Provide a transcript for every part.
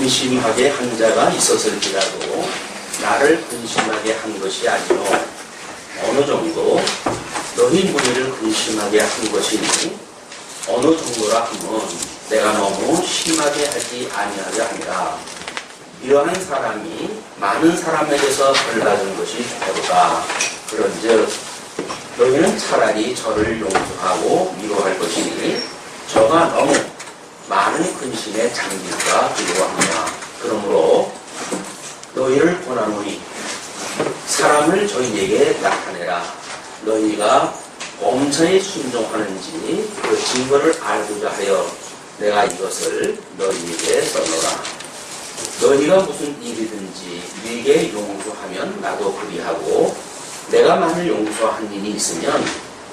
근심하게 한 자가 있었을지라도 나를 근심하게 한 것이 아니요 어느 정도 너희 무리를 근심하게 한 것이니 어느 정도라 하면 내가 너무 심하게 하지 아니하려 함이라. 이러한 사람이 많은 사람에게서 벌 받은 것이 좋도다. 그런즉 너희는 차라리 저를 용서하고 위로할 것이니 저가 너무 많은 근심에 잠길까 두려워하냐. 그러므로 너희를 권하노니 사람을 저희에게 나타내라. 너희가 엄청히 순종하는지 그 증거를 알고자 하여 내가 이것을 너희에게 써노라. 너희가 무슨 일이든지 네게 용서하면 나도 그리하고 내가 만일 용서한 일이 있으면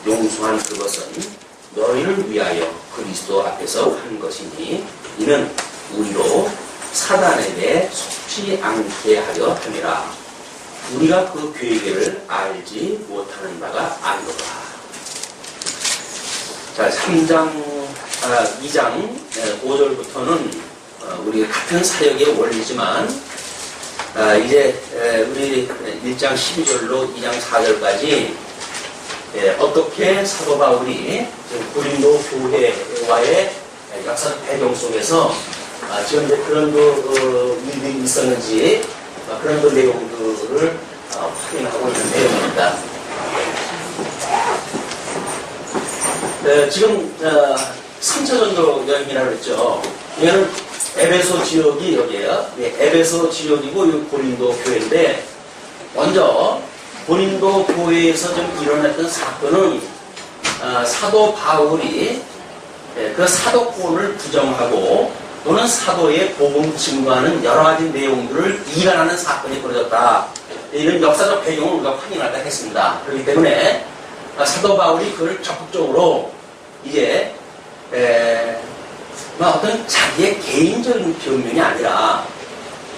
용서한 그것은 너희를 위하여 그리스도 앞에서 한 것이니 이는 우리로 사단에게 속지 않게 하려 함이라. 우리가 그 계획을 알지 못하는 바가 아니로다. 자, 2장 5절부터는 우리 같은 사역의 원리지만 이제 우리 1장 12절로 2장 4절까지 어떻게 사도 바울이 고린도 교회와의 역사적 배경 속에서 지금 이제 그런 일들이 있었는지 그런 내용들을 확인하고 있는 내용입니다. 지금 3차 전도 여행이라고 했죠. 얘는 에베소 지역이 여기에요. 에베소 지역이고 이 고린도 교회인데 먼저 고린도 교회에서 좀 일어났던 사건은 사도 바울이 그 사도권을 부정하고 또는 사도의 복음 증거하는 여러 가지 내용들을 이간하는 사건이 벌어졌다. 이런 역사적 배경을 우리가 확인하다 했습니다. 그렇기 때문에 사도 바울이 그걸 적극적으로 이제 어떤 자기의 개인적인 변명이 아니라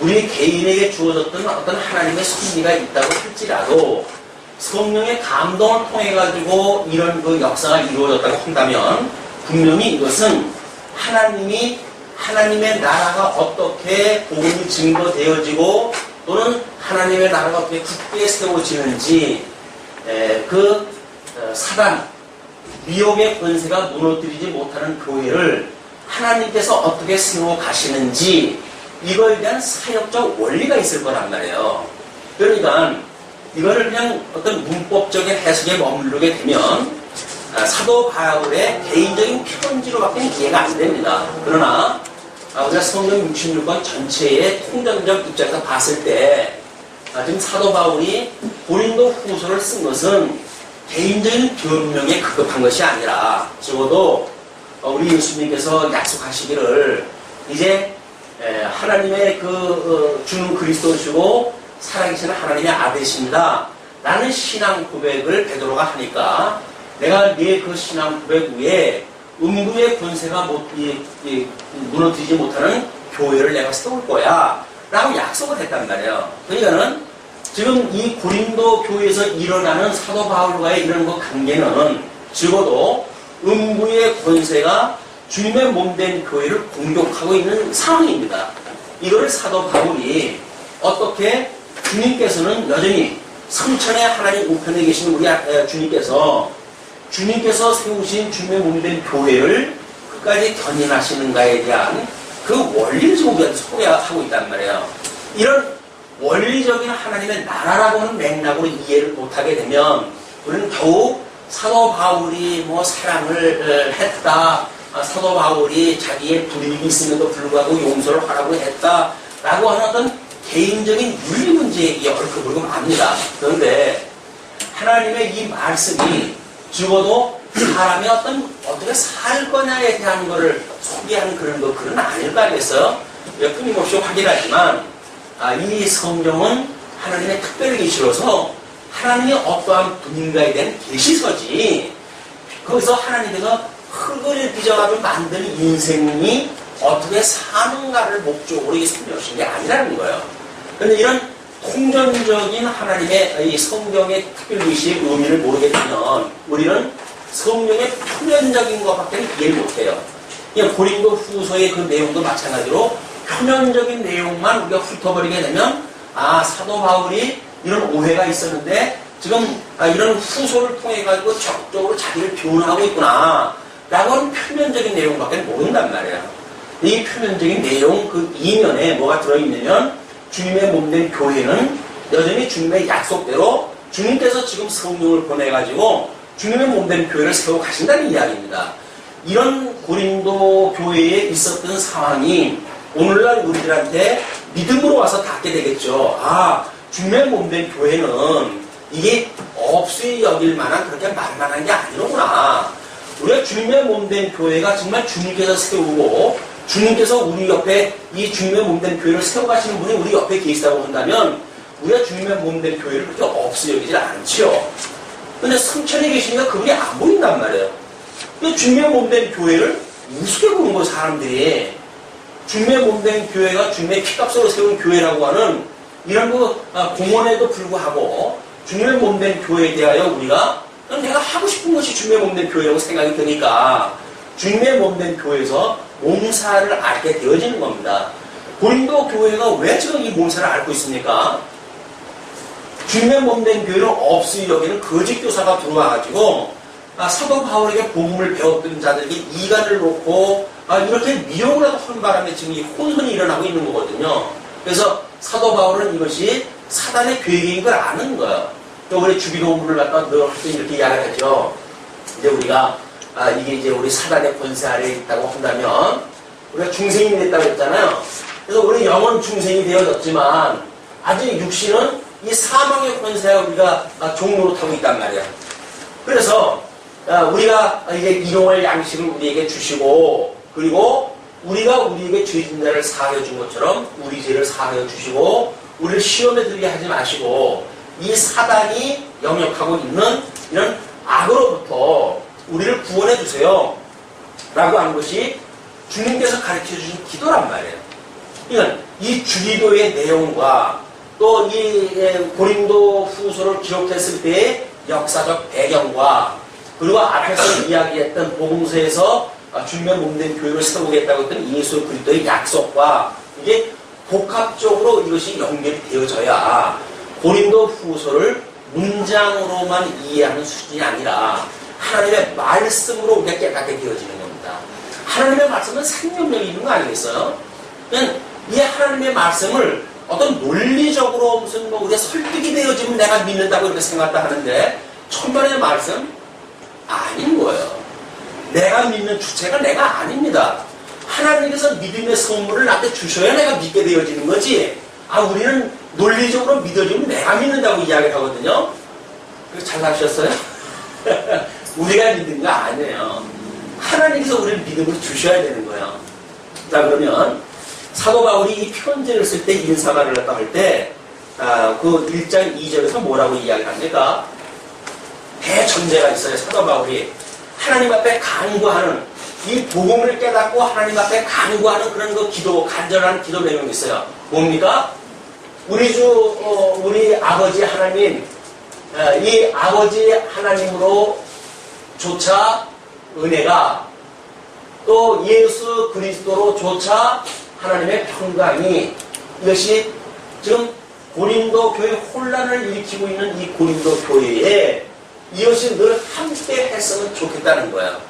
우리 개인에게 주어졌던 어떤 하나님의 섭리가 있다고 할지라도 성령의 감동을 통해 가지고 이런 그 역사가 이루어졌다고 한다면 분명히 이것은 하나님의 나라가 어떻게 복음이 증거되어지고 또는 하나님의 나라가 어떻게 굳게 세워지는지 그 사단 미혹의 권세가 무너뜨리지 못하는 교회를 하나님께서 어떻게 세워 가시는지 이거에 대한 사역적 원리가 있을 거란 말이에요. 그러니까 이거를 그냥 어떤 문법적인 해석에 머무르게 되면 사도 바울의 개인적인 편지로밖에 이해가 안 됩니다. 그러나 우리가 성경 66권 전체의 통전적 입장에서 봤을 때 지금 사도 바울이 고린도 후서를 쓴 것은 개인적인 변명에 급급한 것이 아니라 적어도 우리 예수님께서 약속하시기를 이제 하나님의 주는 그리스도시고 살아계시는 하나님의 아들이십니다 라는 신앙 고백을 베드로가 하니까 내가 네 그 신앙 고백 위에 음부의 권세가 무너뜨리지 못하는 교회를 내가 세울 거야 라고 약속을 했단 말이에요. 그러니까는 지금 이 고린도 교회에서 일어나는 사도 바울과의 이런 그 관계는 적어도 음부의 권세가 주님의 몸된 교회를 공격하고 있는 상황입니다. 이거를 사도 바울이 어떻게 주님께서는 여전히 성천의 하나님 우편에 계신 우리 주님께서 세우신 주님의 몸된 교회를 끝까지 견인하시는가에 대한 그 원리를 지금 우리한테 소개하고 있단 말이에요. 이런 원리적인 하나님의 나라라고 하는 맥락으로 이해를 못하게 되면 우리는 더욱 사도 바울이 사랑을 했다, 사도 바울이 자기의 불이익이 있음에도 불구하고 용서를 하라고 했다라고 하는 어떤 개인적인 윤리 문제에 얽혀버리고 맙니다. 그런데 하나님의 이 말씀이 적어도 사람이 어떻게 살 거냐에 대한 것을 소개하는 그런 아닐 거 아니겠어요? 끊임없이 확인하지만 이 성경은 하나님의 특별 계시로서 하나님이 어떠한 분인가에 대한 계시서지 거기서 하나님께서 흙을 빚어가지고 만든 인생이 어떻게 사는가를 목적으로 설명하신 게 아니라는 거예요. 그런데 이런 통전적인 하나님의 이 성경의 특별 계시의 의미를 모르게 되면 우리는 성경의 표면적인 것밖에 이해를 못해요. 고린도 후서의 그 내용도 마찬가지로 표면적인 내용만 우리가 훑어버리게 되면 사도 바울이 이런 오해가 있었는데 지금 이런 후소를 통해 가지고 적극적으로 자기를 교훈하고 있구나 라고 하는 표면적인 내용밖에 모른단 말이에요. 이 표면적인 내용 그 이면에 뭐가 들어있냐면 주님의 몸된 교회는 여전히 주님의 약속대로 주님께서 지금 성령을 보내가지고 주님의 몸된 교회를 세워 가신다는 이야기입니다. 이런 고린도 교회에 있었던 상황이 오늘날 우리들한테 믿음으로 와서 닿게 되겠죠. 주님의 몸된 교회는 이게 없이 여길 만한 그렇게 만만한 게 아니로구나. 우리가 주님의 몸된 교회가 정말 주님께서 세우고 주님께서 우리 옆에 이 주님의 몸된 교회를 세워가시는 분이 우리 옆에 계시다고 한다면 우리가 주님의 몸된 교회를 그렇게 없이 여기질 않지요. 근데 성천에 계시니까 그분이 안 보인단 말이에요. 주님의 몸된 교회를 우습게 보는 거예요, 사람들이. 주님의 몸된 교회가 주님의 피값으로 세운 교회라고 하는 이런 공헌에도 불구하고 주님의 몸된 교회에 대하여 우리가 내가 하고 싶은 것이 주님의 몸된 교회라고 생각이 드니까 주님의 몸된 교회에서 몸사를 앓게 되어지는 겁니다. 고린도 교회가 왜 지금 이 몸사를 앓고 있습니까? 주님의 몸된 교회를 없이 여기는 거짓 교사가 들어와가지고 사도 바울에게 복음을 배웠던 자들에게 이간을 놓고 이렇게 미혹을 하는 바람에 지금 이 혼선이 일어나고 있는 거거든요. 그래서 사도 바울은 이것이 사단의 계획인 걸 아는 거예요. 또 우리 주기도문을 갖다 늘 할 때 이렇게 이야기하죠. 이제 우리가 이게 이제 우리 사단의 권세 아래에 있다고 한다면 우리가 중생이 됐다고 했잖아요. 그래서 우리 영혼 중생이 되어졌지만 아직 육신은 이 사망의 권세에 우리가 종로로 타고 있단 말이야. 그래서 우리가 이제 일용할 양식을 우리에게 주시고 그리고 우리가 우리에게 죄 진자를 사하여 준 것처럼 우리 죄를 사하여 주시고 우리를 시험에 들게 하지 마시고 이 사단이 영역하고 있는 이런 악으로부터 우리를 구원해 주세요 라고 하는 것이 주님께서 가르쳐 주신 기도란 말이에요. 그러니까 이 주기도의 내용과 또 이 고린도 후서를 기록했을 때의 역사적 배경과 그리고 앞에서 이야기했던 복음서에서 주님의 몸된 교회를 세우겠다고 했던 예수 그리스도의 약속과 이게 복합적으로 이것이 연결이 되어져야 고린도 후서를 문장으로만 이해하는 수준이 아니라 하나님의 말씀으로 우리가 깨닫게 되어지는 겁니다. 하나님의 말씀은 생명력이 있는 거 아니겠어요? 이 하나님의 말씀을 어떤 논리적으로 무슨 우리가 설득이 되어지면 내가 믿는다고 이렇게 생각다 하는데 천만의 말씀 아닌 거예요. 내가 믿는 주체가 내가 아닙니다. 하나님께서 믿음의 선물을 나한테 주셔야 내가 믿게 되어지는 거지. 우리는 논리적으로 믿어지면 내가 믿는다고 이야기를 하거든요. 그래서 잘 하셨어요? 우리가 믿는 거 아니에요. 하나님께서 우리를 믿음으로 주셔야 되는 거예요. 자, 그러면 사도 바울이 이 편지를 쓸 때 인사말을 갖다 할 때, 그 1장 2절에서 뭐라고 이야기를 합니까? 대전제가 있어요. 사도 바울이 하나님 앞에 간구하는 이 복음을 깨닫고 하나님 앞에 간구하는 그런 그 기도, 간절한 기도 내용이 있어요. 뭡니까? 우리 아버지 하나님, 이 아버지 하나님으로 조차 은혜가 또 예수 그리스도로 조차 하나님의 평강이 이것이 지금 고린도 교회 혼란을 일으키고 있는 이 고린도 교회에 이것이 늘 함께 했으면 좋겠다는 거예요.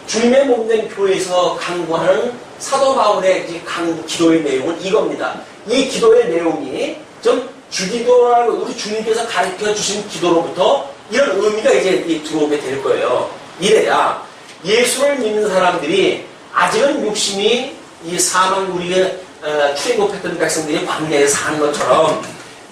주님의 몸된 교회에서 강구하는 사도 바울의 기도의 내용은 이겁니다. 이 기도의 내용이 좀 주기도라고 우리 주님께서 가르쳐 주신 기도로부터 이런 의미가 이제 들어오게 될 거예요. 이래야 예수를 믿는 사람들이 아직은 육신이 이 사망 우리가 출애굽했던 백성들이 광야에 사는 것처럼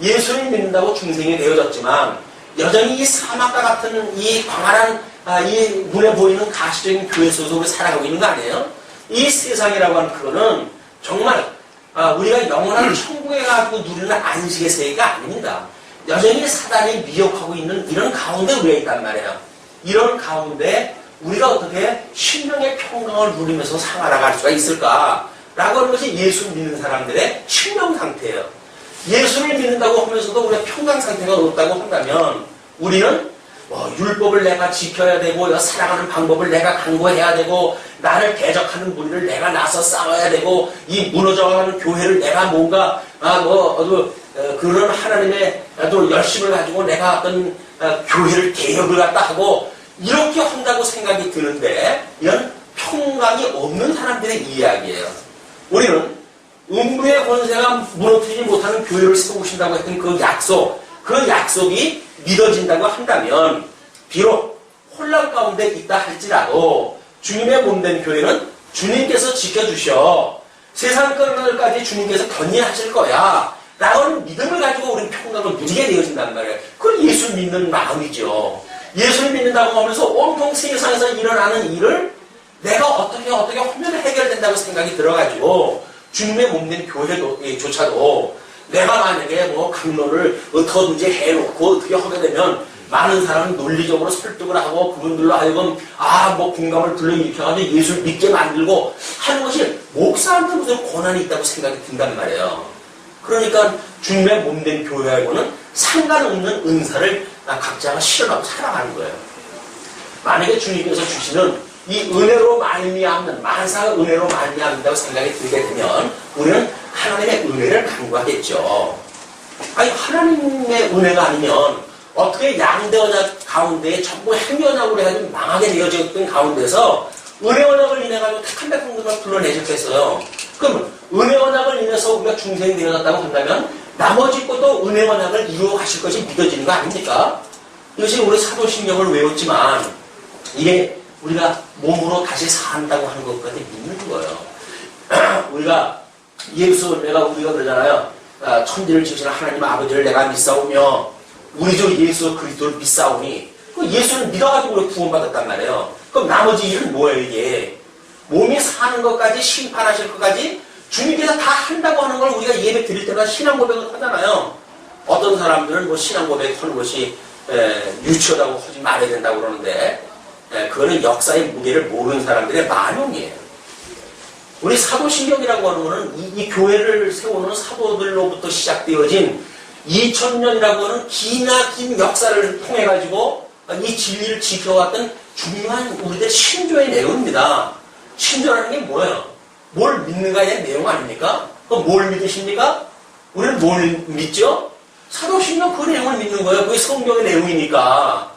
예수를 믿는다고 중생이 되어졌지만 여전히 이 사막과 같은 이 광활한 이 눈에 보이는 가시적인 교회 속에서 살아가고 있는 거 아니에요? 이 세상이라고 하는 그거는 정말 우리가 영원한 천국에 가지고 누리는 안식의 세계가 아닙니다. 여전히 사단이 미혹하고 있는 이런 가운데 우리가 있단 말이에요. 이런 가운데 우리가 어떻게 심령의 평강을 누리면서 살아갈 수가 있을까라고 하는 것이 예수 믿는 사람들의 심령 상태예요. 예수를 믿는다고 하면서도 우리가 평강 상태가 없다고 한다면 우리는 율법을 내가 지켜야 되고 살아가는 방법을 내가 강구해야 되고 나를 대적하는 무리를 내가 나서 싸워야 되고 이 무너져가는 교회를 내가 뭔가 그런 하나님의 또 열심을 가지고 내가 어떤 교회를 개혁을 갖다 하고 이렇게 한다고 생각이 드는데 이건 평강이 없는 사람들의 이야기예요. 우리는 음부의 권세가 무너뜨리지 못하는 교회를 세우신다고 했던 그 약속이 믿어진다고 한다면 비록 혼란 가운데 있다 할지라도 주님의 몸된 교회는 주님께서 지켜주셔 세상 끝날까지 주님께서 견인하실 거야 라는 믿음을 가지고 우리는 평강을 누리게 되어진단 말이에요. 그건 예수 믿는 마음이죠. 예수를 믿는다고 하면서 온통 세상에서 일어나는 일을 내가 어떻게 하면 해결된다고 생각이 들어가지고 주님의 몸된 교회조차도 내가 만약에 강론을 어떻게든지 해놓고 어떻게 하게 되면 많은 사람은 논리적으로 설득을 하고 그분들로 하여금 공감을 불러일으켜가지고 예수를 믿게 만들고 하는 것이 목사한테 무슨 고난이 있다고 생각이 든단 말이에요. 그러니까 주님의 몸된 교회하고는 상관없는 은사를 각자가 실현하고 살아가는 거예요. 만약에 주님께서 주시는 이 은혜로 말미암는 만사가 은혜로 말미암는다고 생각이 들게 되면 우리는 하나님의 은혜를 간구하겠죠. 하나님의 은혜가 아니면 어떻게 양대 언약 가운데에 전부 행위 언약으로 해가지고 망하게 되어졌던 가운데서 은혜 언약을 인해가지고 택한 백성들만 불러내셨겠어요. 그럼 은혜 언약을 인해서 우리가 중생이 되어졌다고 한다면 나머지 것도 은혜 언약을 이루어가실 것이 믿어지는 거 아닙니까? 이것이 우리 사도신경을 외웠지만 이게 우리가 몸으로 다시 산다고 하는 것까지 믿는 거예요. 우리가 우리가 그러잖아요. 천지를 지으시는 하나님 아버지를 내가 믿사오며 우리 주 예수 그리스도를 믿사오니 그 예수를 믿어가지고 우리가 구원받았단 말이에요. 그럼 나머지 일은 뭐예요 이게? 몸이 사는 것까지 심판하실 것까지 주님께서 다 한다고 하는 걸 우리가 예배 드릴 때마다 신앙 고백을 하잖아요. 어떤 사람들은 신앙 고백 하는 것이 유치하다고 하지 말아야 된다고 그러는데 그거는 역사의 무게를 모르는 사람들의 만용이에요. 우리 사도신경이라고 하는 것은 이 교회를 세우는 사도들로부터 시작되어진 2000년이라고 하는 긴 역사를 통해가지고 이 진리를 지켜왔던 중요한 우리들 신조의 내용입니다. 신조라는 게 뭐예요? 뭘 믿는가의 내용 아닙니까? 그럼 뭘 믿으십니까? 우리는 뭘 믿죠? 사도신경 그 내용을 믿는 거예요. 그게 성경의 내용이니까.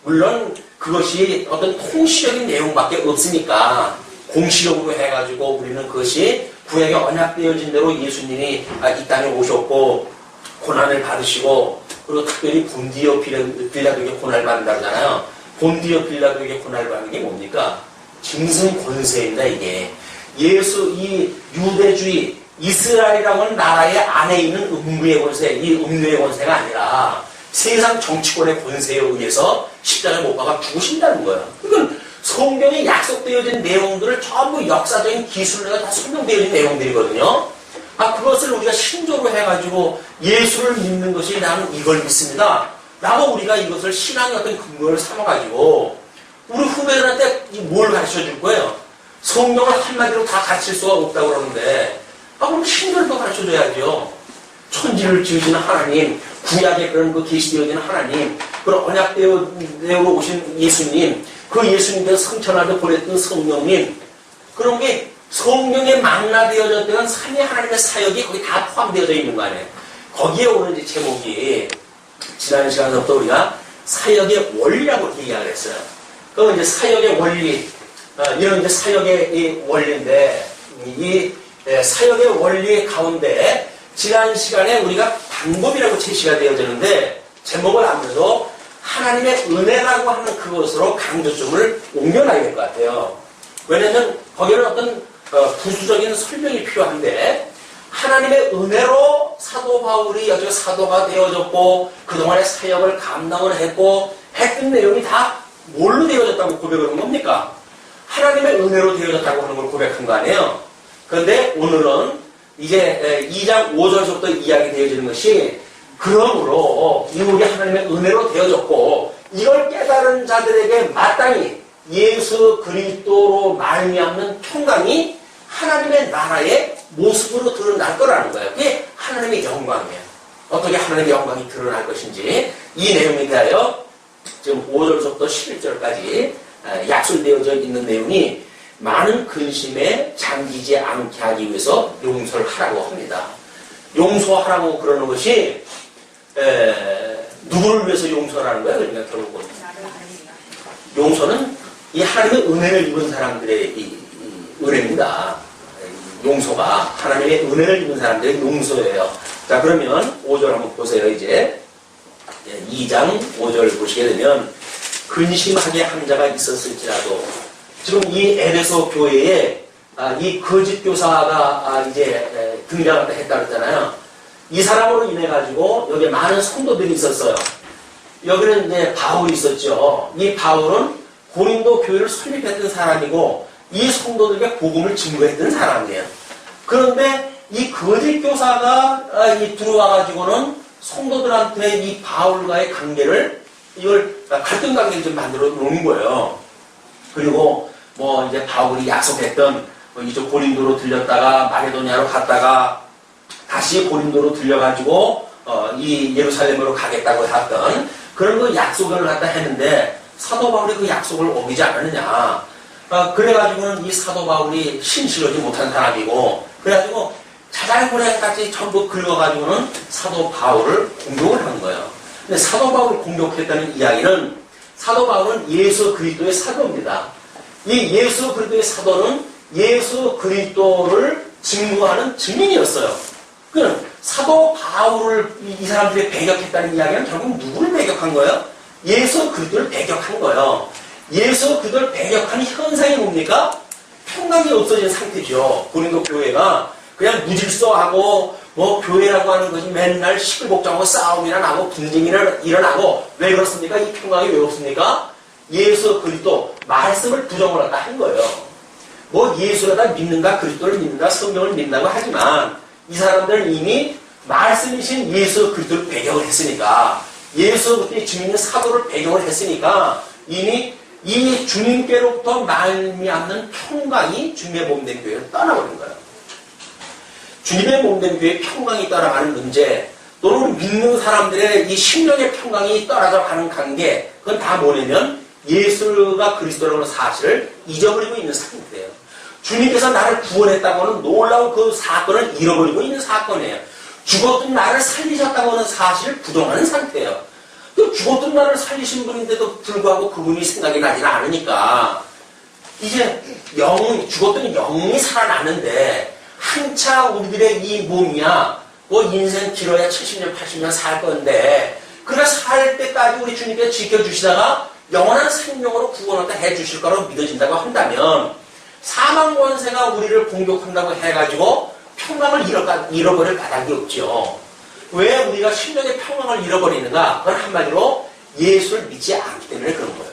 물론 그것이 어떤 통시적인 내용밖에 없으니까 공시적으로 해가지고 우리는 그것이 구약에 언약되어진 대로 예수님이 이 땅에 오셨고 고난을 받으시고 그리고 특별히 본디오 빌라도에게 고난을 받는다고 하잖아요. 본디오 빌라도에게 고난을 받는 게 뭡니까? 짐승 권세입니다. 이게 이 유대주의 이스라엘이라고 하는 나라의 안에 있는 음부의 권세, 이 음부의 권세가 아니라 세상 정치권의 권세에 의해서 십자가에 못 박아 죽으신다는 거예요. 그건 성경에 약속되어진 내용들을 전부 역사적인 기술로 다 설명되어진 내용들이거든요. 그것을 우리가 신조로 해가지고 예수를 믿는 것이 나는 이걸 믿습니다. 라고 우리가 이것을 신앙의 어떤 근거를 삼아가지고 우리 후배들한테 뭘 가르쳐 줄 거예요? 성경을 한마디로 다 가르칠 수가 없다고 그러는데 그럼 신조를 더 가르쳐 줘야죠. 천지를 지으시는 하나님, 구약에 그런 계시되어진 하나님, 그런 언약되어 오신 예수님, 그 예수님께서 성천하게 보냈던 성령님, 그런 게 성경에 망라되어졌던 삼위 하나님의 사역이 거기 다 포함되어져 있는 거 아니에요. 거기에 오는 이제 제목이 지난 시간부터 우리가 사역의 원리라고 이야기를 했어요. 그럼 이제 사역의 원리, 이런 이제 사역의 이 원리인데 이 사역의 원리 가운데 지난 시간에 우리가 방법이라고 제시가 되어졌는데 제목을 아무래도 하나님의 은혜라고 하는 그것으로 강조점을 옮겨놔야 될 것 같아요. 왜냐하면 거기는 어떤 부수적인 설명이 필요한데 하나님의 은혜로 사도 바울이 여기서 사도가 되어졌고 그동안의 사역을 감당을 했고 했던 내용이 다 뭘로 되어졌다고 고백을 한 겁니까? 하나님의 은혜로 되어졌다고 하는 걸 고백한 거 아니에요? 그런데 오늘은 이제 2장 5절부터 이야기 되어지는 것이 그러므로 우리 하나님의 은혜로 되어졌고 이걸 깨달은 자들에게 마땅히 예수 그리스도로 말미암는 평강이 하나님의 나라의 모습으로 드러날 거라는 거예요. 그게 하나님의 영광이에요. 어떻게 하나님의 영광이 드러날 것인지 이 내용에 대하여 지금 5절부터 11절까지 약속되어져 있는 내용이 많은 근심에 잠기지 않게 하기 위해서 용서를 하라고 합니다. 용서하라고 그러는 것이 누구를 위해서 용서를 하는 거야? 그러니까 결국은 용서는 이 하나님의 은혜를 입은 사람들의 이 은혜입니다. 용서가 하나님의 은혜를 입은 사람들의 용서예요. 자, 그러면 5절 한번 보세요. 이제 2장 5절 보시게 되면 근심하게 한 자가 있었을지라도 지금 이 에베소 교회에 이 거짓 교사가 이제 등장했다 했다 그랬잖아요. 이 사람으로 인해 가지고 여기에 많은 성도들이 있었어요. 여기는 이제 바울이 있었죠. 이 바울은 고린도 교회를 설립했던 사람이고 이 성도들에게 복음을 증거했던 사람이에요. 그런데 이 거짓 교사가 들어와 가지고는 성도들한테 이 바울과의 관계를 이걸 갈등 관계를 좀 만들어 놓은 거예요. 그리고 뭐 이제 바울이 약속했던 이쪽 고린도로 들렸다가 마게도냐로 갔다가 다시 고린도로 들려가지고 이 예루살렘으로 가겠다고 했던 그런 그 약속을 갖다 했는데 사도 바울이 그 약속을 어기지 않았느냐. 그래가지고는 이 사도 바울이 신실하지 못한 사람이고 그래가지고 자잘고래까지 전부 긁어가지고는 사도 바울을 공격을 한 거예요. 근데 사도 바울을 공격했다는 이야기는 사도 바울은 예수 그리스도의 사도입니다. 이 예수 그리스도의 사도는 예수 그리스도를 증거하는 증인이었어요. 그러니까 사도 바울을 이 사람들이 배격했다는 이야기는 결국 누구를 배격한 거예요? 예수 그리스도를 배격한 거예요. 예수 그리스도를 배격하는 현상이 뭡니까? 평강이 없어진 상태죠. 고린도 교회가 그냥 무질서하고 뭐 교회라고 하는 것이 맨날 시끌벅적하고 싸움이나 나고 분쟁이나 일어나고 왜 그렇습니까? 이 평강이 왜 없습니까? 예수 그리스도 말씀을 부정을 하다 한 거예요. 뭐 예수를 다 믿는가 그리스도를 믿는가 성경을 믿는다고 하지만 이 사람들은 이미 말씀이신 예수 그리스도를 배경을 했으니까 예수 그리스도의 주님의 사도를 배경을 했으니까 이미 이 주님께로부터 말미암는 평강이 주님의 몸된 교회를 떠나버린 거예요. 주님의 몸된 교회의 평강이 떠나가는 문제 또는 믿는 사람들의 이 심령의 평강이 떨어져 가는 관계 그건 다 뭐냐면 예수가 그리스도라는 사실을 잊어버리고 있는 상태예요. 주님께서 나를 구원했다고 하는 놀라운 그 사건을 잃어버리고 있는 사건이에요. 죽었던 나를 살리셨다고 하는 사실을 부정하는 상태예요. 또 죽었던 나를 살리신 분인데도 불구하고 그분이 생각이 나지는 않으니까 이제 죽었던 영이 살아나는데 한차 우리들의 이 몸이야 뭐 인생 길어야 70년 80년 살 건데 그러나 살 때까지 우리 주님께서 지켜주시다가 영원한 생명으로 구원을 해주실 거라고 믿어진다고 한다면 사망 권세가 우리를 공격한다고 해가지고 평강을 잃어버릴 까닭이 없죠. 왜 우리가 심령의 평강을 잃어버리는가? 그건 한마디로 예수를 믿지 않기 때문에 그런 거예요.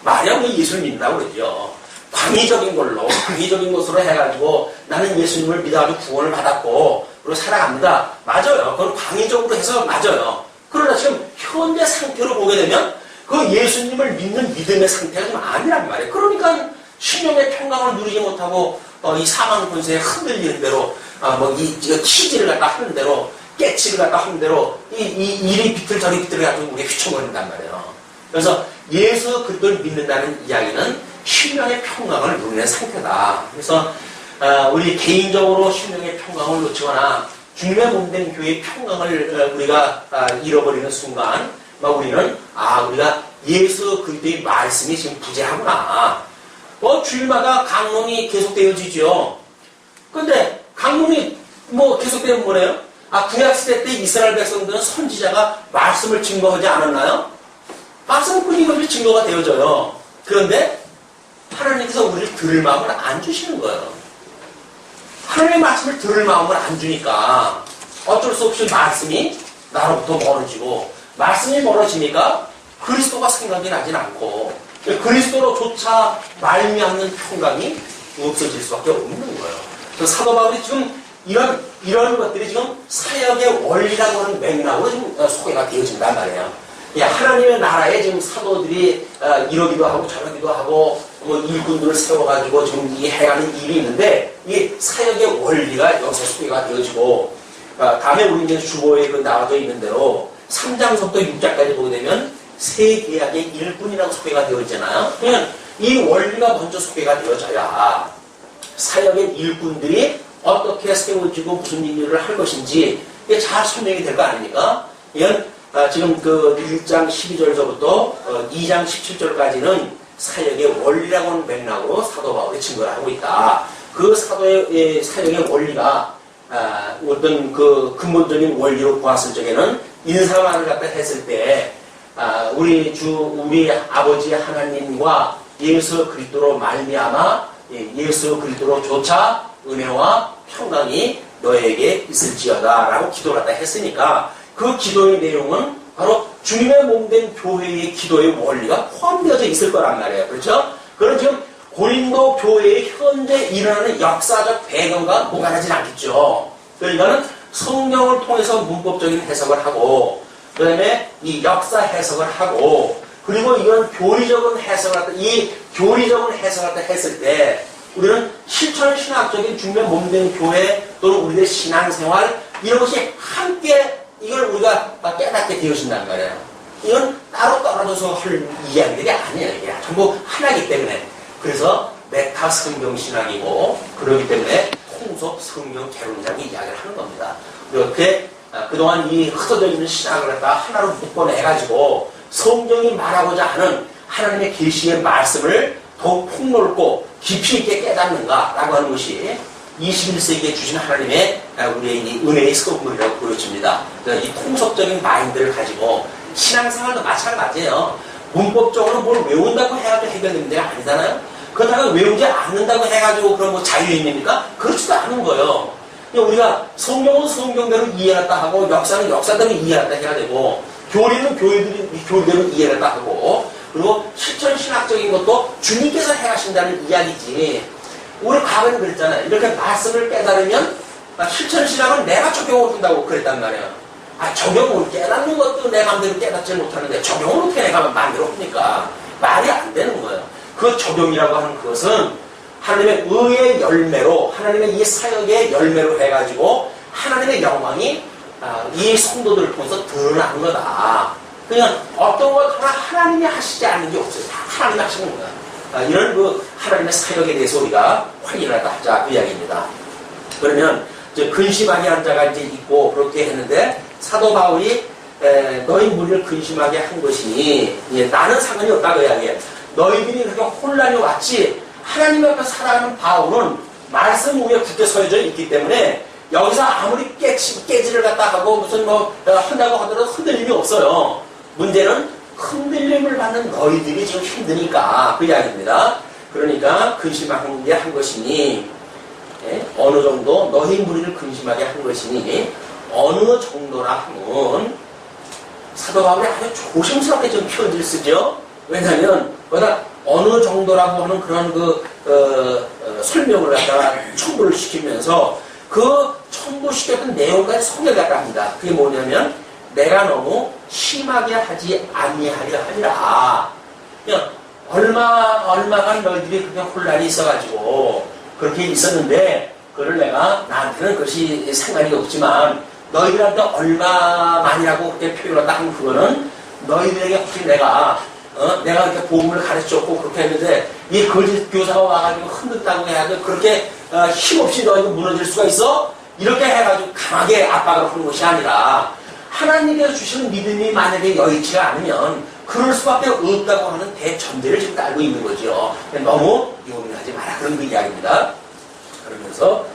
마리아 왜 예수를 믿는다고 그러죠? 광의적인 걸로, 광의적인 것으로 해가지고 나는 예수님을 믿어가지고 구원을 받았고 그리고 살아갑니다. 맞아요. 그건 광의적으로 해서 맞아요. 그러나 지금 현재 상태로 보게 되면 그 예수님을 믿는 믿음의 상태가 좀 아니란 말이에요. 그러니까 심령의 평강을 누리지 못하고 이 사망 권세에 흔들리는 대로 키지를 갖다 하는 대로 깨치를 갖다 하는 대로 이리 비틀 저리 비틀을 가지고 우리가 휘청거린단 말이에요. 그래서 예수 그리스도를 믿는다는 이야기는 심령의 평강을 누리는 상태다. 그래서 우리 개인적으로 심령의 평강을 놓치거나 주님의 몸된 교회의 평강을 우리가 잃어버리는 순간 우리는 우리가 예수 그리스도의 말씀이 지금 부재하구나. 주일마다 강론이 계속되어지죠. 근데 강론이 계속되면 뭐래요? 구약시대 때 이스라엘 백성들은 선지자가 말씀을 증거하지 않았나요? 말씀을 끊임없이 증거가 되어져요. 그런데 하나님께서 우리를 들을 마음을 안 주시는 거예요. 하나님의 말씀을 들을 마음을 안 주니까 어쩔 수 없이 말씀이 나로부터 멀어지고 말씀이 멀어지니까 그리스도가 생각이 나진 않고 그리스도로조차 말미암는 평강이 없어질 수밖에 없는 거예요. 그래서 사도 바울이 지금 이런 것들이 지금 사역의 원리라고 하는 맥락으로 지금 소개가 되어진단 말이에요. 하나님의 나라에 지금 사도들이 이러기도 하고 저러기도 하고 일꾼들을 세워가지고 지금 해가는 일이 있는데 이 사역의 원리가 여기서 소개가 되어지고 다음에 우리 이제 주보에 나와져 있는 대로 3장부터 6장까지 보게 되면 새 계약의 일꾼이라고 소개가 되어 있잖아요. 그러면 이 원리가 먼저 소개가 되어져야 사역의 일꾼들이 어떻게 세워지고 무슨 일을 할 것인지 이게 잘 설명이 될 거 아닙니까? 이건 지금 그 1장 12절서부터 2장 17절까지는 사역의 원리라고 하는 맥락으로 사도 바울이 증거를 하고 있다. 그 사도의 사역의 원리가 어떤 그 근본적인 원리로 보았을 적에는 인사만을 갖다 했을 때 우리 아버지 하나님과 예수 그리스도로 말미암아 예수 그리스도로 조차 은혜와 평강이 너에게 있을지어다라고 기도를 갖다 했으니까 그 기도의 내용은 바로 주님의 몸된 교회의 기도의 원리가 포함되어져 있을 거란 말이에요. 그렇죠? 그럼 지금 고린도 교회의 현재 일어나는 역사적 배경과 무관하진 않겠죠. 그러니까는 성경을 통해서 문법적인 해석을 하고 그 다음에 이 역사 해석을 하고 그리고 이런 교리적인 해석을 이 교리적인 해석을 했을 때 우리는 실천신학적인 주님의 몸된 교회 또는 우리의 신앙생활 이런 것이 함께 이걸 우리가 깨닫게 되어진다는 거예요. 이건 따로 떨어져서 할 이야기들이 아니에요. 이게 전부 하나이기 때문에. 그래서 메타 성경신학이고 그렇기 때문에 통속 성경 개론자기 이야기를 하는 겁니다. 이렇게 그동안 이 흩어져 있는 신학을 갖다 하나로 묶어내가지고 성경이 말하고자 하는 하나님의 계시의 말씀을 더욱 폭넓고 깊이 있게 깨닫는가라고 하는 것이 21세기에 주신 하나님의 우리의 이 은혜의 선물이라고 보여집니다. 이 통속적인 마인드를 가지고 신앙생활도 마찬가지예요. 문법적으로 뭘 외운다고 해가지고 해결되는 문제가 아니잖아요. 그렇다고 외우지 않는다고 해가지고 그런 뭐 자유인입니까? 그렇지도 않은 거예요. 우리가 성경은 성경대로 이해했다 하고 역사는 역사대로 이해했다 해야 되고 교리는 교리대로 이해했다 하고 그리고 실천신학적인 것도 주님께서 해가신다는 이야기지. 우리 과거에는 그랬잖아요. 이렇게 말씀을 깨달으면 실천신학은 내가 적용을 한다고 그랬단 말이에요. 적용을 깨닫는 것도 내 마음대로 깨닫지 못하는데 적용을 어떻게 내가 마음대로 합니까? 말이 안 되는 거예요. 그 적용이라고 하는 그것은 하나님의 의의 열매로 하나님의 이 사역의 열매로 해가지고 하나님의 영광이 이 성도들을 통해서 드러나는 거다. 그냥 어떤 것 하나 하나님이 하시지 않는 게 없어요. 다 하나님이 하시는 거야. 이런 그 하나님의 사역에 대해서 우리가 확인을 하자 그 이야기입니다. 그러면 이제 근심하게 한 자가 이제 있고 그렇게 했는데 사도 바울이 너희 무리를 근심하게 한 것이니 나는 상관이 없다 그 이야기예요. 너희들이 그렇게 혼란이 왔지 하나님 앞에 살아가는 바울은 말씀 위에 굳게 서여져 있기 때문에 여기서 아무리 깨지를 갖다 하고 무슨 뭐 한다고 하더라도 흔들림이 없어요. 문제는 흔들림을 받는 너희들이 지금 힘드니까 그 이야기입니다. 그러니까 근심하게 한 것이니 어느 정도 너희 무리를 근심하게 한 것이니 어느 정도라 하면 사도 바울이 아주 조심스럽게 좀 표현을 쓰죠. 왜냐하면 거기다 어느 정도라고 하는 그런 설명을 갖다가 첨부를 시키면서 그 첨부시켰던 내용까지 소개를 갖다 합니다. 그게 뭐냐면 내가 너무 심하게 하지 아니하려 하리라. 그냥 얼마간 너희들이 그렇게 혼란이 있어가지고 그렇게 있었는데 그걸 내가 나한테는 그것이 상관이 없지만 너희들한테 얼마만이라고 그렇게 표현을 딱 하면 그거는 너희들에게 혹시 내가 이렇게 복음을 가르쳤고 그렇게 했는데 이 거짓 교사가 와가지고 흔든다고 해가지고 그렇게 힘없이 너희가 무너질 수가 있어? 이렇게 해가지고 강하게 압박을 하는 것이 아니라 하나님께서 주시는 믿음이 만약에 여의치가 않으면 그럴 수밖에 없다고 하는 대전제를 지금 알고 있는 거죠. 너무 용인하지 마라 그런 그 이야기입니다. 그러면서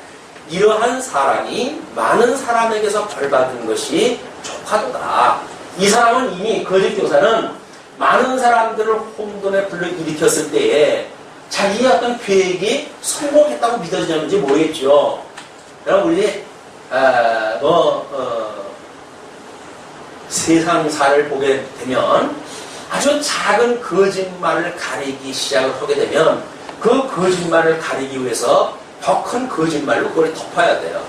이러한 사람이 많은 사람에게서 벌받은 것이 족하도다. 이 사람은 이미 거짓 교사는 많은 사람들을 혼돈에 불러일으켰을 때에 자기의 어떤 계획이 성공했다고 믿어지는지 모르겠죠. 여러분 우리 세상사를 보게 되면 아주 작은 거짓말을 가리기 시작을 하게 되면 그 거짓말을 가리기 위해서 더 큰 거짓말로 그걸 덮어야 돼요.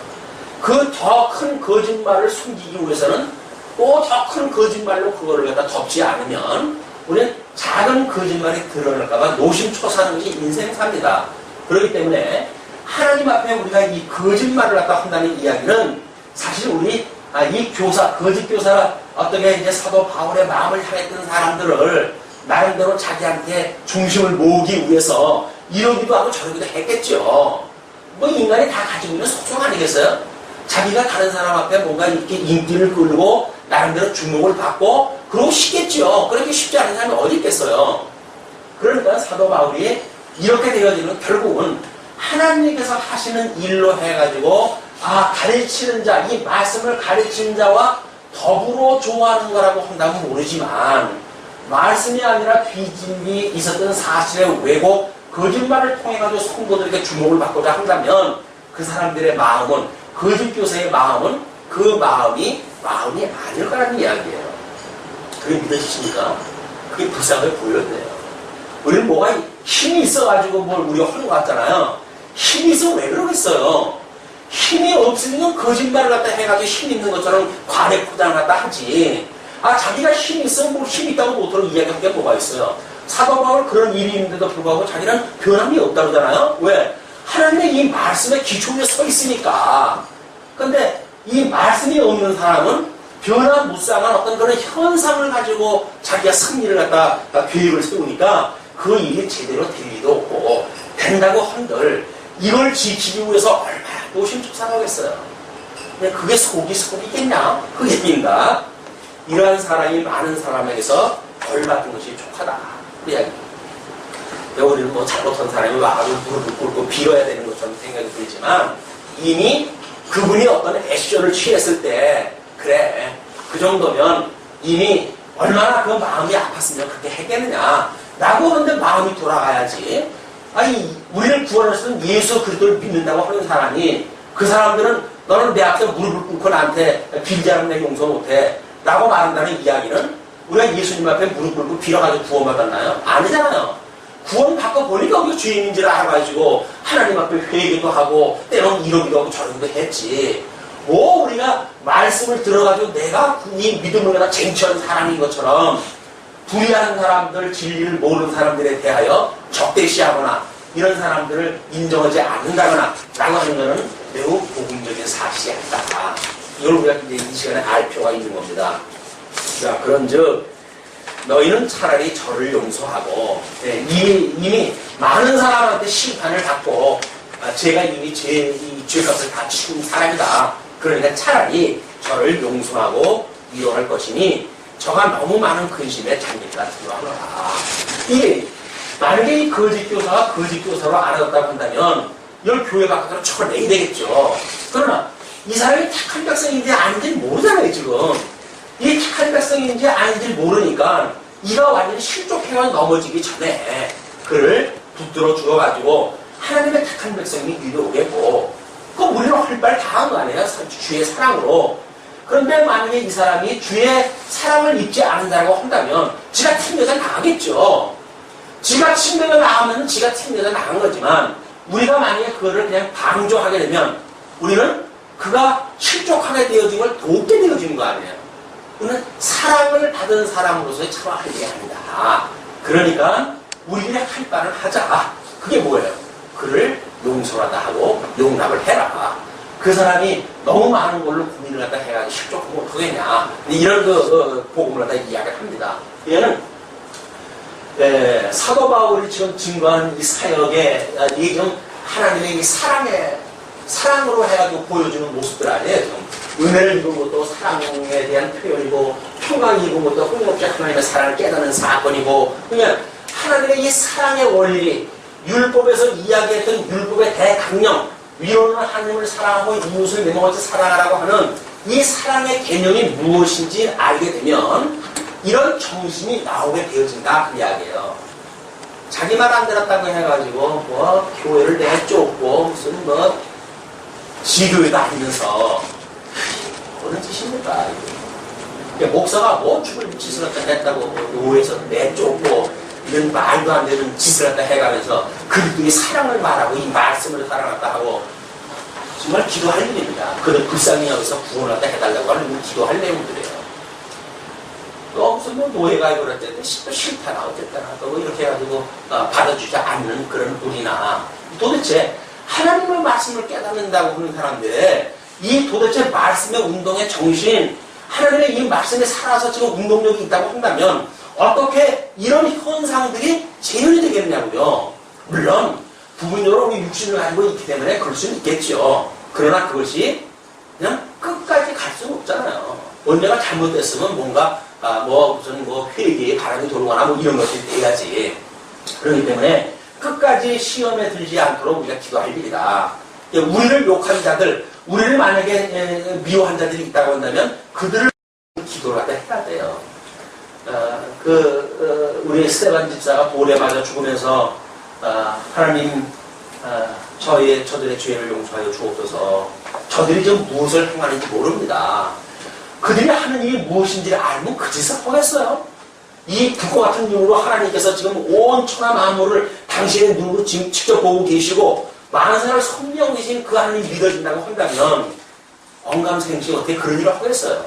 그 더 큰 거짓말을 숨기기 위해서는 또 더 큰 거짓말로 그거를 갖다 덮지 않으면 우리는 작은 거짓말이 드러날까봐 노심초사하는 것이 인생사입니다. 그렇기 때문에 하나님 앞에 우리가 이 거짓말을 갖다 한다는 이야기는 사실 우리 이 교사, 거짓 교사가 어떻게 이제 사도 바울의 마음을 향했던 사람들을 나름대로 자기한테 중심을 모으기 위해서 이러기도 하고 저러기도 했겠죠. 뭐 인간이 다 가지고 있는 속성 아니겠어요? 자기가 다른 사람 앞에 뭔가 이렇게 인기를 끌고 나름대로 주목을 받고 그러고 싶겠죠. 그렇게 쉽지 않은 사람이 어디 있겠어요. 그러니까 사도 바울이 이렇게 되어지는 결국은 하나님께서 하시는 일로 해가지고 가르치는 자, 이 말씀을 가르치는 자와 더불어 좋아하는 거라고 한다면 모르지만 말씀이 아니라 비진리 있었던 사실의 왜곡, 거짓말을 통해가지고 성도들에게 주목을 받고자 한다면 그 사람들의 마음은, 거짓 교사의 마음은 그 마음이 아닐 거라는 이야기예요. 그게 믿어지십니까? 그게 불쌍하게 보여야 돼요. 우리는 뭐가 힘이 있어가지고 뭘 우리가 하는 것 같잖아요. 힘이 있으면 왜 그러겠어요? 힘이 없으면 거짓말을 갖다 해가지고 힘 있는 것처럼 관에 포장을 갖다 하지. 자기가 힘이 있으면 뭐 힘이 있다고 못하는 이야기할 게 뭐가 있어요. 사도 바울 그런 일이 있는데도 불구하고 자기는 변함이 없다고 그러잖아요. 왜? 하나님의 이 말씀의 기초 위에 서 있으니까. 근데 이 말씀이 없는 사람은 변화무쌍한 어떤 그런 현상을 가지고 자기가 승리를 갖다 계획을 세우니까 그 일이 제대로 될 리도 없고 된다고 한들 이걸 지키기 위해서 얼마나 노심초사하겠어요. 근데 그게 속이겠냐? 그 얘기인가? 이러한 사람이 많은 사람에게서 벌 받은 것이 족하다. 그 이야기. 우리는 뭐 잘못한 사람이 와가지고 무릎을 꿇고 빌어야 되는 것처럼 생각이 들지만 이미 그분이 어떤 액션을 취했을 때 그래 그 정도면 이미 얼마나 그 마음이 아팠으면 그렇게 했겠느냐 라고 하는데 마음이 돌아가야지. 우리를 구원하시는 예수 그리스도를 믿는다고 하는 사람이 그 사람들은 너는 내 앞에 무릎을 꿇고 나한테 빌지 않으면 내 용서 못해 라고 말한다는 이야기는 우리가 예수님 앞에 무릎 꿇고 빌어가지고 구원받았나요? 아니잖아요. 구원받고 보니까 우리가 죄인인지를 알아가지고 하나님 앞에 회개도 하고 때로는 이러기도 하고 저러기도 했지. 뭐 우리가 말씀을 들어가지고 내가 이 믿음을 갖다 쟁취한 사람인 것처럼 불의하는 사람들, 진리를 모르는 사람들에 대하여 적대시하거나 이런 사람들을 인정하지 않는다거나 라고 하는 것은 매우 복음적인 사실이 아니다. 이걸 우리가 이제 이 시간에 알 필요가 있는 겁니다. 자, 그런즉 너희는 차라리 저를 용서하고 이미 많은 사람한테 심판을 받고 제가 이미 이 죄값을 다 치운 사람이다. 그러니까 차라리 저를 용서하고 위로할 것이니 저가 너무 많은 근심에 잠기다 들어하노라. 만약에 이 거짓 교사가 거짓 교사로 알아듣다고 한다면 이걸 교회 밖으로 쳐내야 되겠죠. 그러나 이 사람이 착한 백성인지 아닌지 모르잖아요, 지금. 이게 착한 백성인지 아닌지 모르니까 이가 완전히 실족해가 넘어지기 전에 그를 붙들어 주어가지고 하나님의 착한 백성이 유도오겠고 그럼 우리는 할 말 다 한 거 아니에요? 주의 사랑으로. 그런데 만약에 이 사람이 주의 사랑을 입지 않는다고 한다면 지가 튕겨서 나가겠죠. 지가 튕겨서 나가면 지가 튕겨서 나간 거지만 우리가 만약에 그거를 그냥 방조하게 되면 우리는 그가 실족하게 되어진 걸 돕게 되어지는 거 아니에요. 우리는 사랑을 받은 사람으로서의 참아 할 일이 아니다. 그러니까 우리들이 할 바를 하자. 그게 뭐예요? 그를 용서하다 하고 용납을 해라. 그 사람이 너무 많은 걸로 고민을 갖다 해가지고 실족하면 어떡하겠냐. 이런 복음을 갖다 이야기를 합니다. 얘는 사도 바울이 지금 증거한 이 사역에 이 좀 하나님의 이 사랑으로 해가지고 보여주는 모습들 아니에요. 좀 은혜를 입은 것도 사랑에 대한 표현이고 평강을 입은 것도 끊임없이 하나님의 사랑을 깨닫는 사건이고 그러면 하나님의 이 사랑의 원리 율법에서 이야기했던 율법의 대강령 위로는 하나님을 사랑하고 이웃을 내모같이 사랑하라고 하는 이 사랑의 개념이 무엇인지 알게 되면 이런 정신이 나오게 되어진다 그 이야기예요. 자기 말 안 들었다고 해가지고 뭐 교회를 내가 쫓고 무슨 뭐 지교회도 아니면서 뭐는 짓입니까? 목사가 뭐 죽을 짓을 갖다 했다고 교회에서 내쫓고 이런 말도 안 되는 짓을 갖다 해가면서 그들이 사랑을 말하고 이 말씀을 사랑한다 하고 정말 기도할 일입니다. 그들 불쌍히 여기서 구원을 갖다 해달라고 하는 기도할 내용들이에요. 또 무슨 뭐 노예가 그럴 때 싫다나 어쨌다나 또 이렇게 해가지고 받아주지 않는 그런 우리나 도대체 하나님의 말씀을 깨닫는다고 하는 사람들 이 도대체 말씀의 운동의 정신 하나님의 이 말씀에 살아서 지금 운동력이 있다고 한다면 어떻게 이런 현상들이 재현이 되겠냐고요. 물론 부분적으로 우리 육신을 가지고 있기 때문에 그럴 수는 있겠죠. 그러나 그것이 그냥 끝까지 갈 수는 없잖아요. 언제가 잘못됐으면 뭔가 무슨 회개의 바람이 돌거나 이런 것들이 돼야지. 그렇기 때문에 끝까지 시험에 들지 않도록 우리가 기도할 일이다. 우리를 욕한 자들, 우리를 만약에 미워한 자들이 있다고 한다면 그들을 기도를 하다 해야 돼요. 우리 스테반 집사가 돌에 맞아 죽으면서 하나님 저들의 죄를 용서하여 주옵소서. 저들이 지금 무엇을 행하는지 모릅니다. 그들이 하는 일이 무엇인지를 알면 그 짓을 하겠어요. 이 불꽃 같은 눈으로 하나님께서 지금 온 천하 만물을 당신의 눈으로 지금 직접 보고 계시고 많은 사람을 선명히 계신 그 하나님이 믿어진다고 한다면 언감생식 어떻게 그런 일을 하겠어요.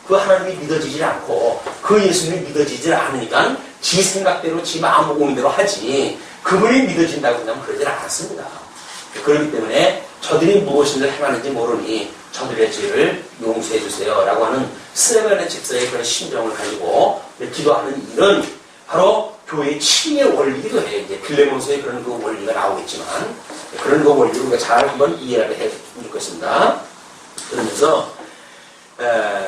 그 하나님이 믿어지지 않고 그 예수님이 믿어지지 않으니까 지 생각대로 지 마음 오는 대로 하지 그분이 믿어진다고 한다면 그러질 않았습니다. 그렇기 때문에 저들이 무엇을 행하는지 모르니 저들의 죄를 용서해 주세요 라고 하는 스테반의 집사의 그런 심정을 가지고 기도하는 일은 바로 교회의 치유의 원리기도 해요. 이제 빌레몬서의 그런 그 원리가 나오겠지만 그런 그 원리를 우리가 잘 한번 이해를 했으면 좋겠습니다. 그러면서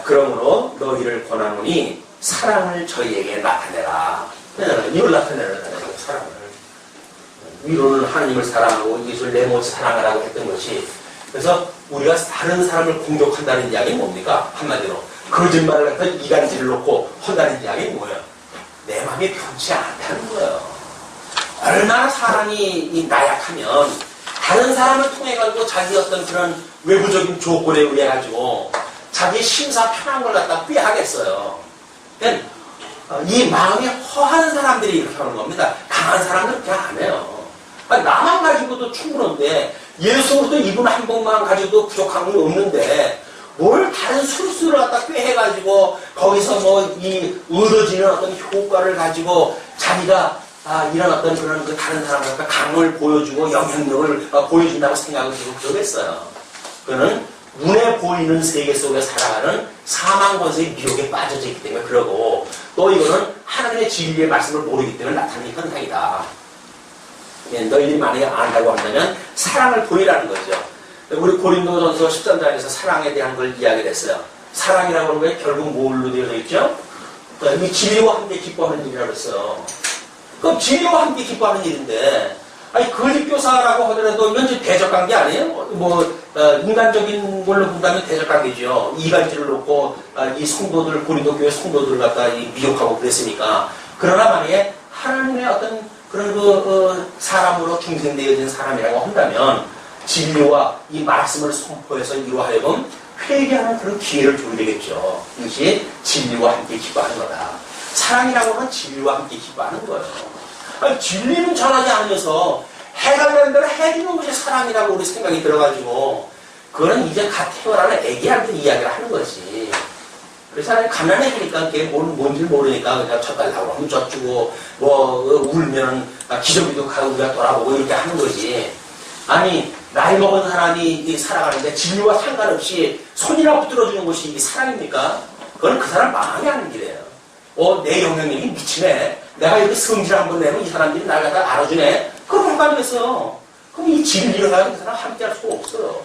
그러므로 너희를 권하노니 사랑을 저희에게 나타내라. 이걸 나타내라는 거예요. 사랑을. 위로는 하나님을 사랑하고 예수를 내 몸을 사랑하라고 했던 것이 그래서 우리가 다른 사람을 공격한다는 이야기는 뭡니까? 한마디로 거짓말을 했던 이간질을 놓고 한다는 이야기는 뭐예요? 내 마음이 편치 않다는 거예요. 얼마나 사람이 나약하면 다른 사람을 통해 가지고 자기 어떤 그런 외부적인 조건에 의해 가지고 자기 심사 편한 걸 갖다 꾀하겠어요. 그러니까 이 마음이 허한 사람들이 이렇게 하는 겁니다. 강한 사람들은 그렇게 안 해요. 나만 가지고도 충분한데 예수로도 이분 한 번만 가지고도 부족한 건 없는데 뭘 다른 술수를 갖다 꾀해가지고 거기서 이 얻어지는 어떤 효과를 가지고 자기가 이런 어떤 그런 그 다른 사람과 강을 보여주고 영향력을 보여준다고 생각을 계속 그러겠어요. 그는 눈에 보이는 세계 속에 살아가는 사망 권세의 미혹에 빠져져 있기 때문에 그러고 또 이거는 하나님의 진리의 말씀을 모르기 때문에 나타나는 현상이다. 너희들이 만약에 안다고 한다면 사랑을 보이라는 거죠. 우리 고린도전서 13장에서 사랑에 대한 걸 이야기를 했어요. 사랑이라고 하는 게 결국 뭘로 되어 있죠? 이 진리와 함께 기뻐하는 일이라고 했어요. 그럼 진리와 함께 기뻐하는 일인데 거짓교사라고 하더라도 이건 이제 대적관계 아니에요? 인간적인 걸로 본다면 대적관계죠. 이간질을 놓고 이 성도들, 고린도 교회 성도들을 갖다 미혹하고 그랬으니까. 그러나 만약에 하나님의 어떤 그런 사람으로 중생되어진 사람이라고 한다면 진리와 이 말씀을 선포해서 이로 하여금 회개하는 그런 기회를 주게 되겠죠. 이것이 진리와 함께 기뻐하는 거다. 사랑이라고 하면 진리와 함께 기뻐하는 거예요. 진리는 전하지 않으면서 해달라는 대로 해주는 것이 사랑이라고 우리 생각이 들어가지고 그거는 이제 갓 태어나는 애기한테 이야기를 하는 거지. 그래서 가난해지니까 그게 뭔지 모르니까 그냥 젖달라고 하면 젖주고 울면 기저귀도 가고 우리가 돌아보고 이렇게 하는 거지. 아니 나이 먹은 사람이 살아가는데 진리와 상관없이 손이나 붙들어주는 것이 사랑입니까? 그건 그 사람 마음이 하는 길이에요. 내 영향력이 미치네. 내가 이렇게 성질 한번 내면 이 사람들이 날 갖다 알아주네. 그럼 상관없어요. 그럼 이 진리를 가지고 그 사람 함께 할 수가 없어요.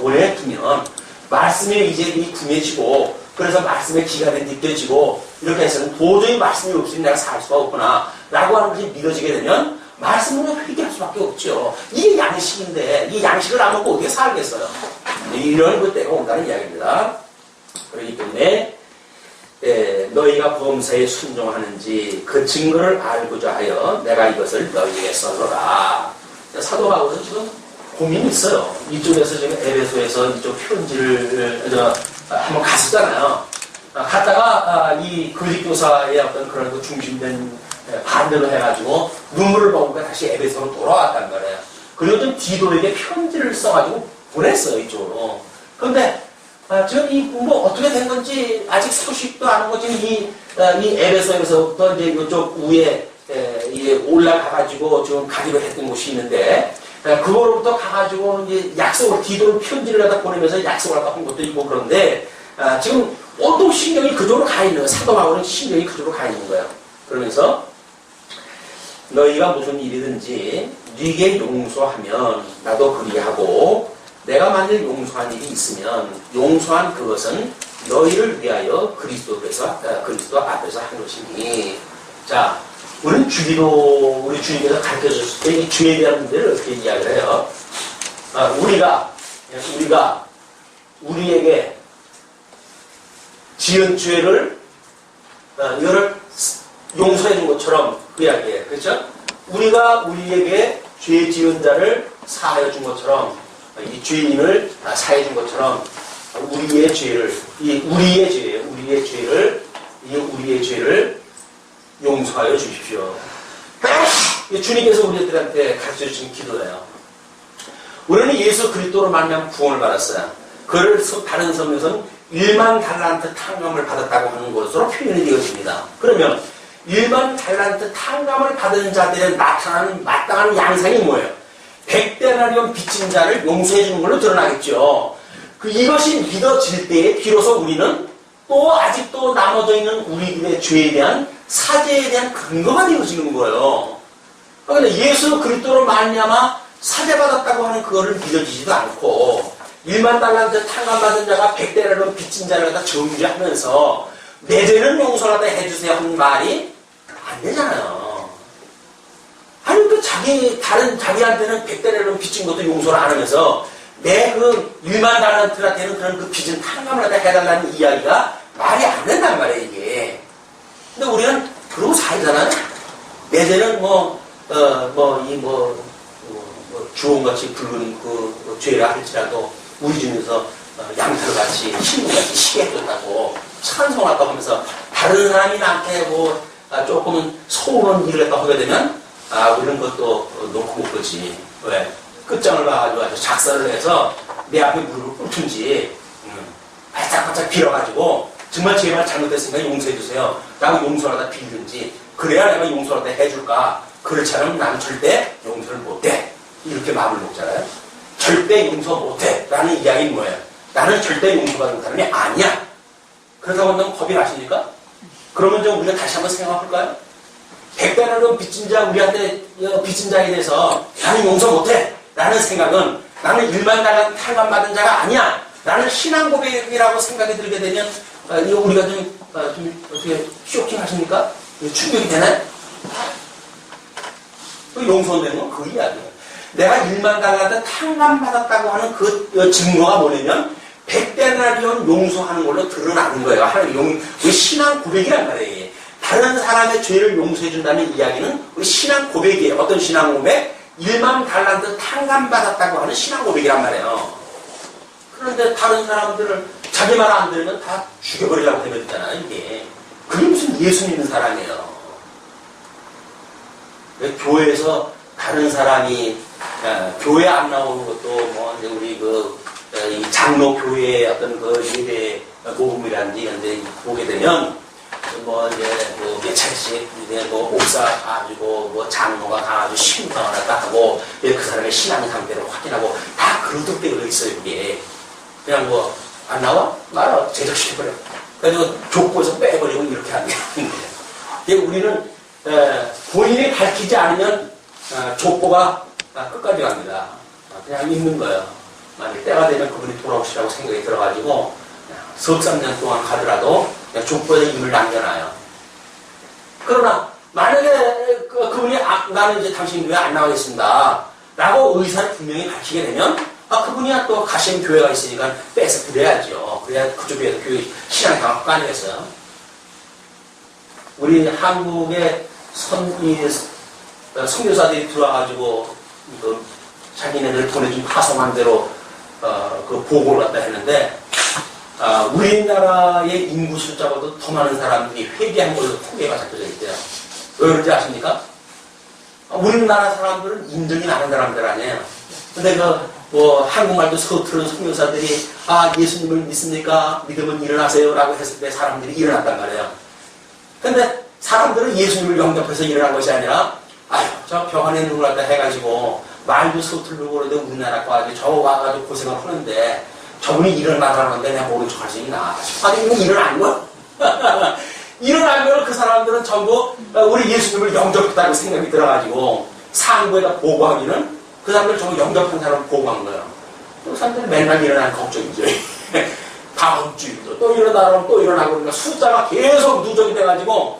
오래 두면 말씀에 이제 궁해지고 그래서 말씀의 기간에 느껴지고 이렇게 해서는 도저히 말씀이 없으니 내가 살 수가 없구나 라고 하는 것이 믿어지게 되면 말씀으로 회개할 수밖에 없죠. 이게 양식인데 이 양식을 안 먹고 어떻게 살겠어요. 이런 것 때가 온다는 이야기입니다. 그렇기 때문에 너희가 범사에 순종하는지 그 증거를 알고자 하여 내가 이것을 너희에게 써노라. 사도 바울은 지금 고민이 있어요. 이쪽에서 지금 에베소에서 이쪽 편지를 한번 갔었잖아요. 갔다가 이 거짓교사의 어떤 그런 그 중심된 반대로 해가지고 눈물을 먹으니까 다시 에베소로 돌아왔단 말이에요. 그리고 좀 디도에게 편지를 써가지고 보냈어요, 이쪽으로. 그런데 지금 어떻게 된 건지 아직 소식도 안 오고 지금 이 에베소에서부터 이제 이쪽 위에 올라가가지고 지금 가기로 했던 곳이 있는데 그거로부터 가가지고 이제 약속을 디도를 편지를 갖다 보내면서 약속을 갖다 한 것도 있고 그런데 지금 온통 신경이 그쪽으로 가 있는 거예요. 사도바울은 신경이 그쪽으로 가 있는 거예요. 그러면서 너희가 무슨 일이든지 네게 용서하면 나도 그리하고 내가 만일 용서한 일이 있으면 용서한 그것은 너희를 위하여 그리스도 앞에서 한 것이니. 자, 우리 주님께서 가르쳐 주셨을 때 이 죄에 대한 문제를 어떻게 이야기를 해요? 우리가 우리에게 지은 죄를 이거를 용서해 준 것처럼 그 이야기예요. 그렇죠? 우리가 우리에게 죄 지은 자를 사하여 준 것처럼, 이 죄인을 사해 준 것처럼 우리의 죄를 용서하여 주십시오. 주님께서 우리들한테 가르쳐 주신 기도예요. 우리는 예수 그리스도로 말미암아 구원을 받았어요. 그를 다른 성경에서는 1만 달란트 탕감을 받았다고 하는 것으로 표현이 되어집니다. 그러면 1만 달란트 탕감을 받은 자들의 나타나는 마땅한 양상이 뭐예요? 100데나리온 빚진 자를 용서해 주는 걸로 드러나겠죠. 이것이 믿어질 때에 비로소 우리는 또 아직도 남아져 있는 우리들의 죄에 대한 사죄에 대한 근거가 되어지는 거예요. 그러니까 예수 그리스도로 말미암아 사죄받았다고 하는 그거를 믿어지지도 않고 1만 달란트 탕감받은 자가 100데나리온 빚진 자를 갖다 정죄하면서 내 죄는 용서하다 해주세요 하는 말이 안 되잖아요. 아니 자기한테는 100데나리온 빚진 것도 용서를 안 하면서 내 그 1만 달란트나 되는 그런 그 빚은 탕감을 갖다 해달라는 이야기가 말이 안 된단 말이에요, 이게. 근데 우리는 그러고 살잖아요. 내 죄는 주홍같이 붉은 그 죄라 할지라도 우리 중에서 양털같이 신부같이 시게 해줬다고 찬송할까 하면서 다른 사람이 나한테 조금 소원한 일을 갖다 하게 되면 우리는 그것도 놓고 못 보지. 왜? 끝장을 봐가지고 아주 작사를 해서 내 앞에 무릎을 꿇든지 바짝바짝 빌어가지고 정말 제발 잘못했으니까 용서해주세요 라고 용서하다 빌든지 그래야 내가 용서하다 해줄까. 그렇지 않으면 나는 절대 용서를 못해 이렇게 마음을 먹잖아요. 절대 용서 못해 라는 이야기는 뭐예요? 나는 절대 용서받는 사람이 아니야. 그렇다고 한다면 겁이 나십니까? 그러면 좀 우리가 다시 한번 생각해볼까요? 100데나리온 빚진 자, 우리한테 빚진 자에 대해서 나는 용서 못해 라는 생각은 나는 1만 달란트 탕감받은 자가 아니야 라는 신앙 고백이라고 생각이 들게 되면 이거 우리가 좀 어떻게 쇼킹하십니까? 충격이 되나요? 용서되는 건 그 이야기예요. 내가 1만 달란트 탕감받았다고 하는 그 증거가 뭐냐면 100데나리온 용서하는 걸로 드러나는 거예요. 하나님 우리 신앙 고백이란 말이에요. 다른 사람의 죄를 용서해 준다는 이야기는 우리 신앙 고백이에요. 어떤 신앙 고백? 1만 달란트 탕감받았다고 하는 신앙 고백이란 말이에요. 그런데 다른 사람들을 자기 말 안 들으면 다 죽여버리려고 되거든요, 이게. 그게 무슨 예수 믿는 사람이에요. 교회에서 다른 사람이 교회 안 나오는 것도 이제 우리 이 장로 교회의 어떤 예배 모금이라든지 이런 데 보게 되면 몇 차례씩 목사 가가지고 장로가 가가지고 신부가 하나 하고 그 사람의 신앙 상태를 확인하고 다 그런 때가 있어요. 이게 그냥 안 나와? 말아 제적시켜버려. 그래가지고 족보에서 빼버리고 이렇게 하는 거예요. 우리는 본인이 밝히지 않으면 족보가 끝까지 갑니다. 그냥 있는 거예요. 만약 때가 되면 그분이 돌아오시라고 생각이 들어가지고 석 3년 동안 가더라도 족보에 이름을 남겨놔요. 그러나 만약에 그분이 나는 이제 당신 교회 안 나가겠습니다 라고 의사를 분명히 밝히게 되면 그분이 또 가시는 교회가 있으니까 빼서 드려야죠. 그래야 그쪽 교회에서 교회 신앙 강화가 아니겠어요. 우리 한국의 선교사들이 들어와가지고 자기네들 보내준 파송한 대로 그 보고를 갖다 했는데 우리나라의 인구 숫자보다 더 많은 사람들이 회개한 걸로 통계가 잡혀져 있대요. 왜 그런지 아십니까? 우리나라 사람들은 인정이 나는 사람들 아니에요. 근데 한국말도 서투른 선교사들이 예수님을 믿습니까? 믿으면 일어나세요 라고 했을 때 사람들이 일어났단 말이에요. 근데 사람들은 예수님을 영접해서 일어난 것이 아니라 저 병원에 있는 걸 갖다 해가지고 말도 서툴르고 그러는데 우리나라 와가지고 저 와가지고 고생을 하는데 저분이 일어나라는데 내가 모른 척 할 수 있나? 아니, 이거 일어난 거야? 일어나면 그 사람들은 전부 우리 예수님을 영접했다고 생각이 들어가지고 상부에다 보고하기는 그 사람들 전부 영접한 사람을 보고한 거예요. 그 사람들은 맨날 일어나는 걱정이죠. 다음 주에도 또 일어나면 또 일어나고 그러니까 숫자가 계속 누적이 돼가지고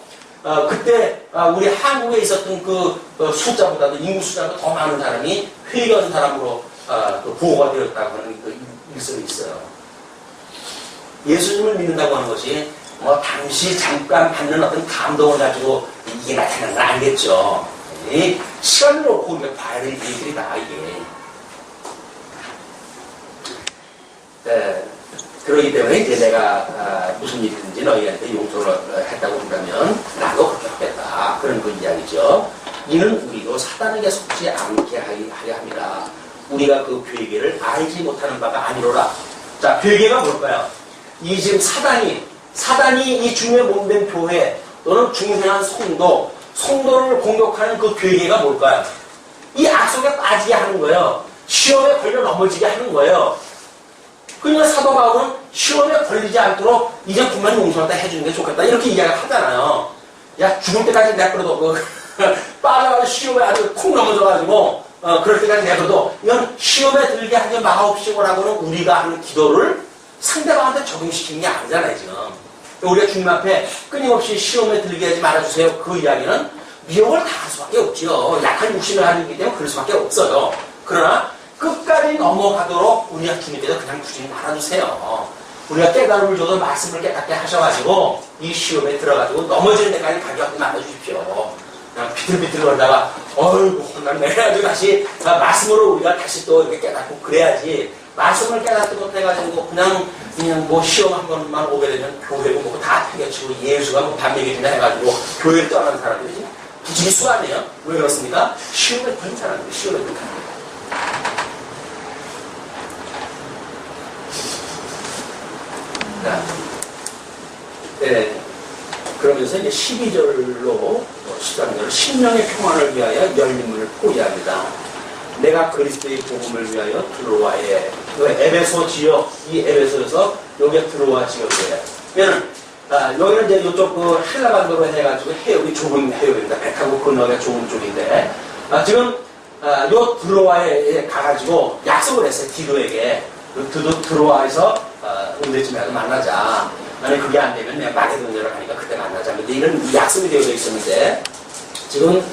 그때 우리 한국에 있었던 그 숫자보다도 인구 숫자가 더 많은 사람이 회개한 사람으로 보호가 되었다고 하는 그 일설이 있어요. 예수님을 믿는다고 하는 것이 뭐 당시 잠깐 받는 어떤 감동을 가지고 이게 나타나는 건 아니겠죠. 시간을 놓고 우리가 봐야 될 얘기들이다 이게. 그러기 때문에 이제 내가 무슨 일이든지 너희한테 용서를 했다고 한다면 나도 그렇게 하겠다. 그런 그 이야기죠. 이는 우리도 사단에게 속지 않게 하려 합니다. 우리가 그 괴계를 알지 못하는 바가 아니로라. 자, 괴계가 뭘까요? 이 지금 사단이 이 주님의 몸된 교회 또는 중생한 성도를 공격하는 그 괴계가 뭘까요? 이 악속에 빠지게 하는 거예요. 시험에 걸려 넘어지게 하는 거예요. 그러니까 사도 바울은 시험에 걸리지 않도록 이제 그만 용서한다 해주는 게 좋겠다 이렇게 이야기를 하잖아요. 야, 죽을 때까지 내버려둬. 빠져가지고 시험에 아주 콕 넘어져가지고 그럴 때까지 내버려둬. 이건 시험에 들게 하지 마옵시고라고는 우리가 하는 기도를 상대방한테 적용시키는 게 아니잖아요 지금. 우리가 주님 앞에 끊임없이 시험에 들게 하지 말아주세요. 그 이야기는 미혹을 당할 수밖에 없죠. 약한 육신을 가지기 때문에 그럴 수밖에 없어요. 그러나 끝까지 넘어가도록 우리가 주님께서 그냥 굳이 말아주세요. 우리가 깨달음을 줘도 말씀을 깨닫게 하셔가지고 이 시험에 들어가지고 넘어지는 데까지 가져가지 말아주십시오. 그냥 비틀비틀 거리다가 어이구 혼났네 해가지고 다시 말씀으로 우리가 다시 또 이렇게 깨닫고 그래야지. 말씀을 깨닫지 못해가지고 그냥 뭐 시험 한 번만 오게 되면 교회고 뭐고 다 팽개치고 예수가 뭐 반맥이나 해가지고 교회를 떠나는 사람들이 기수 아니에요? 왜 그렇습니까? 시험에 걸린 사람들이 시험에 걸린 사람들. 네. 그러면서 이제 12절로 13절 심령의 평안을 위하여 열린 문을 포기합니다. 내가 그리스도의 복음을 위하여 드로아에 에베소 지역 이 에베소에서 여기에 드로아 지역이에요. 왜냐면 여기는 이제 이쪽 그 헬라반도로 해가지고 해역이 좁은 해역입니다. 배 타고 건너기가 좋은 쪽인데 지금 요 드로아에 가가지고 약속을 했어요. 디도에게 드로아에서 언제쯤에 가서 만나자. 아니 그게 안 되면 내가 마게도냐로 가니까 그때 만나자. 근데 이런 약속이 되어져 있었는데 지금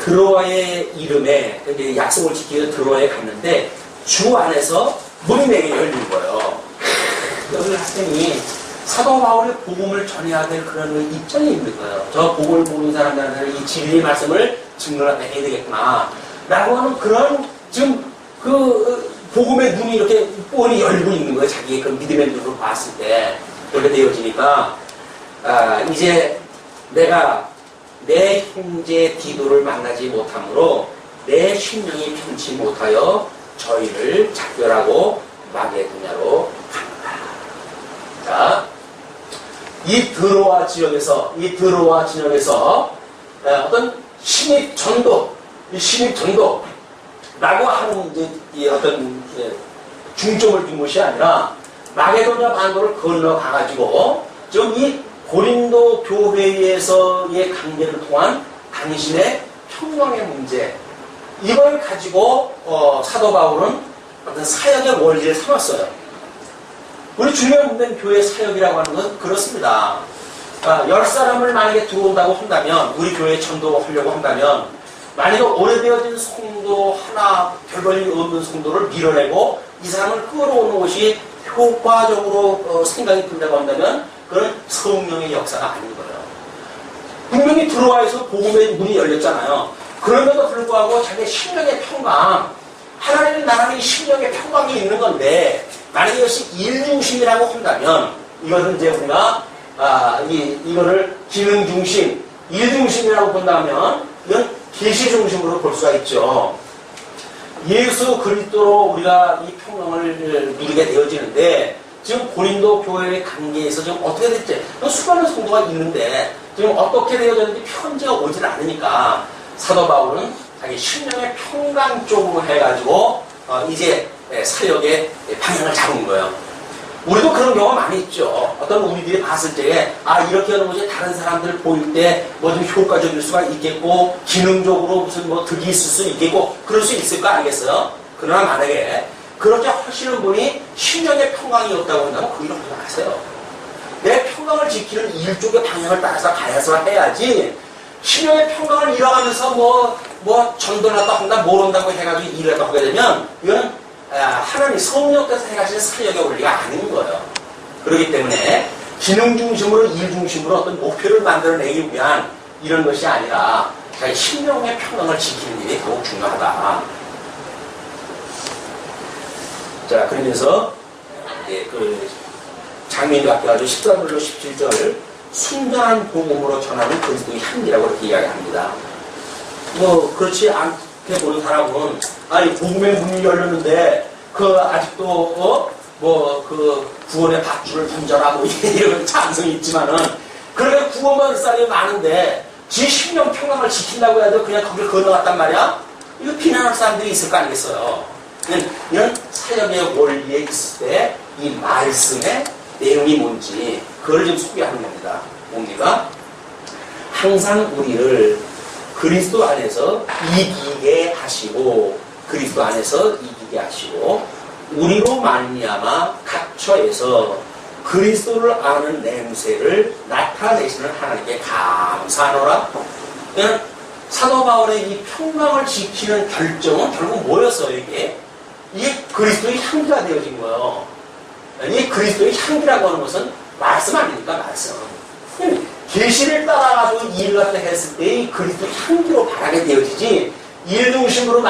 드로아의 이름에 약속을 지키기 위해서 드로아에 갔는데 주 안에서 문이 4개 열린 거예요. 여기 학생이 사도 바울의 복음을 전해야 될 그런 입장이 있는 거예요. 저 복음을 모르는 사람들한테는 이 진리의 말씀을 증거를 해야 되겠구나 라고 하는 그런 지금 그 복음의 눈이 이렇게 뻔히 열리고 있는 거예요. 자기의 그 믿음의 눈으로 봤을 때 그렇게 되어지니까 이제 내가 내 형제 디도를 만나지 못함으로 내 심령이 편치 못하여 저희를 작별하고 마게도냐로 갑니다. 자, 이 드로아 지역에서 어떤 신입전도라고 하는 이제 이 어떤 중점을 둔 것이 아니라 마게도냐 반도를 건너가가지고 지금 이 고린도 교회에서의 관계를 통한 당신의 평강의 문제 이걸 가지고 사도 바울은 어떤 사역의 원리를 삼았어요. 우리 주님의 몸된 교회 사역이라고 하는 건 그렇습니다. 10사람을 만약에 들어온다고 한다면 우리 교회에 전도하려고 한다면 만약에 오래되어진 성도 하나 별 볼일 없는 성도를 밀어내고 이 사람을 끌어오는 것이 효과적으로 생각이 든다고 한다면 그건 성령의 역사가 아닌 거예요. 분명히 드로아에서 복음의 문이 열렸잖아요. 그럼에도 불구하고 자기의 심령의 평강, 하나님의 나라는 심령의 평강이 있는 건데 만약에 이것이 일중심이라고 한다면 이것은 이제 우리가 이거를 기능중심, 일중심이라고 본다면 이건 계시중심으로 볼 수가 있죠. 예수 그리스도로 우리가 이 평강을 누리게 되어지는데 지금 고린도 교회의 관계에서 지금 어떻게 됐지? 수많은 성도가 있는데 지금 어떻게 되어졌는지 편지가 오질 않으니까 사도 바울은 자기 심령의 평강 쪽으로 해가지고 이제 사역의 방향을 잡은 거예요. 우리도 그런 경우가 많이 있죠. 어떤 우리들이 봤을 때, 이렇게 하는 것이 다른 사람들 보일 때 뭐 좀 효과적일 수가 있겠고, 기능적으로 무슨 뭐 득이 있을 수 있겠고, 그럴 수 있을 거 아니겠어요? 그러나 만약에 그렇게 하시는 분이 심령의 평강이 없다고 한다면 그 일을 하지 마세요. 내 평강을 지키는 일종의 방향을 따라서 가야서 해야지, 심령의 평강을 잃어가면서 뭐 전도났다 한다, 뭘 한다고 해가지고 일을 하게 되면, 이거는 하나님 성령께서 해가시는 사역의 원리가 아닌 거예요. 그렇기 때문에 기능 중심으로 일 중심으로 어떤 목표를 만들어내기 위한 이런 것이 아니라 자기 심령의 평강을 지키는 일이 더욱 중요하다. 자, 그러면서 그 장면이 아까 아주 14절로 17절 순전한 복음으로 전하는 그리스도의 향기라고 이렇게 이야기합니다. 뭐 그렇지 않게 보는 사람은 복음의 문이 열렸는데 아직도 그 구원의 밧줄을 던져라 뭐 이런 찬성이 있지만은 그렇게 구원받을 사람이 많은데 지 심령 평강을 지킨다고 해도 그냥 거기를 건너갔단 말이야? 이거 비난할 사람들이 있을 거 아니겠어요? 이런 사역의 원리에 있을 때 이 말씀의 내용이 뭔지 그걸 좀 소개하는 겁니다. 뭡니까? 항상 우리를 그리스도 안에서 이기게 하시고 그리스도 안에서 이기게 하시고 우리로 말미암아 각처에서 그리스도를 아는 냄새를 나타내시는 하나님께 감사하노라. 그냥 사도 바울의 이 평강을 지키는 결정은 결국 뭐였어요? 이게 그리스도의 향기가 되어진 거예요. 이 그리스도의 향기라고 하는 것은 말씀 아닙니까? 말씀. 계시를 따라가지고 일을 갖다 했을 때 이 그리스도의 향기로 바라게 되어지지 일 중심으로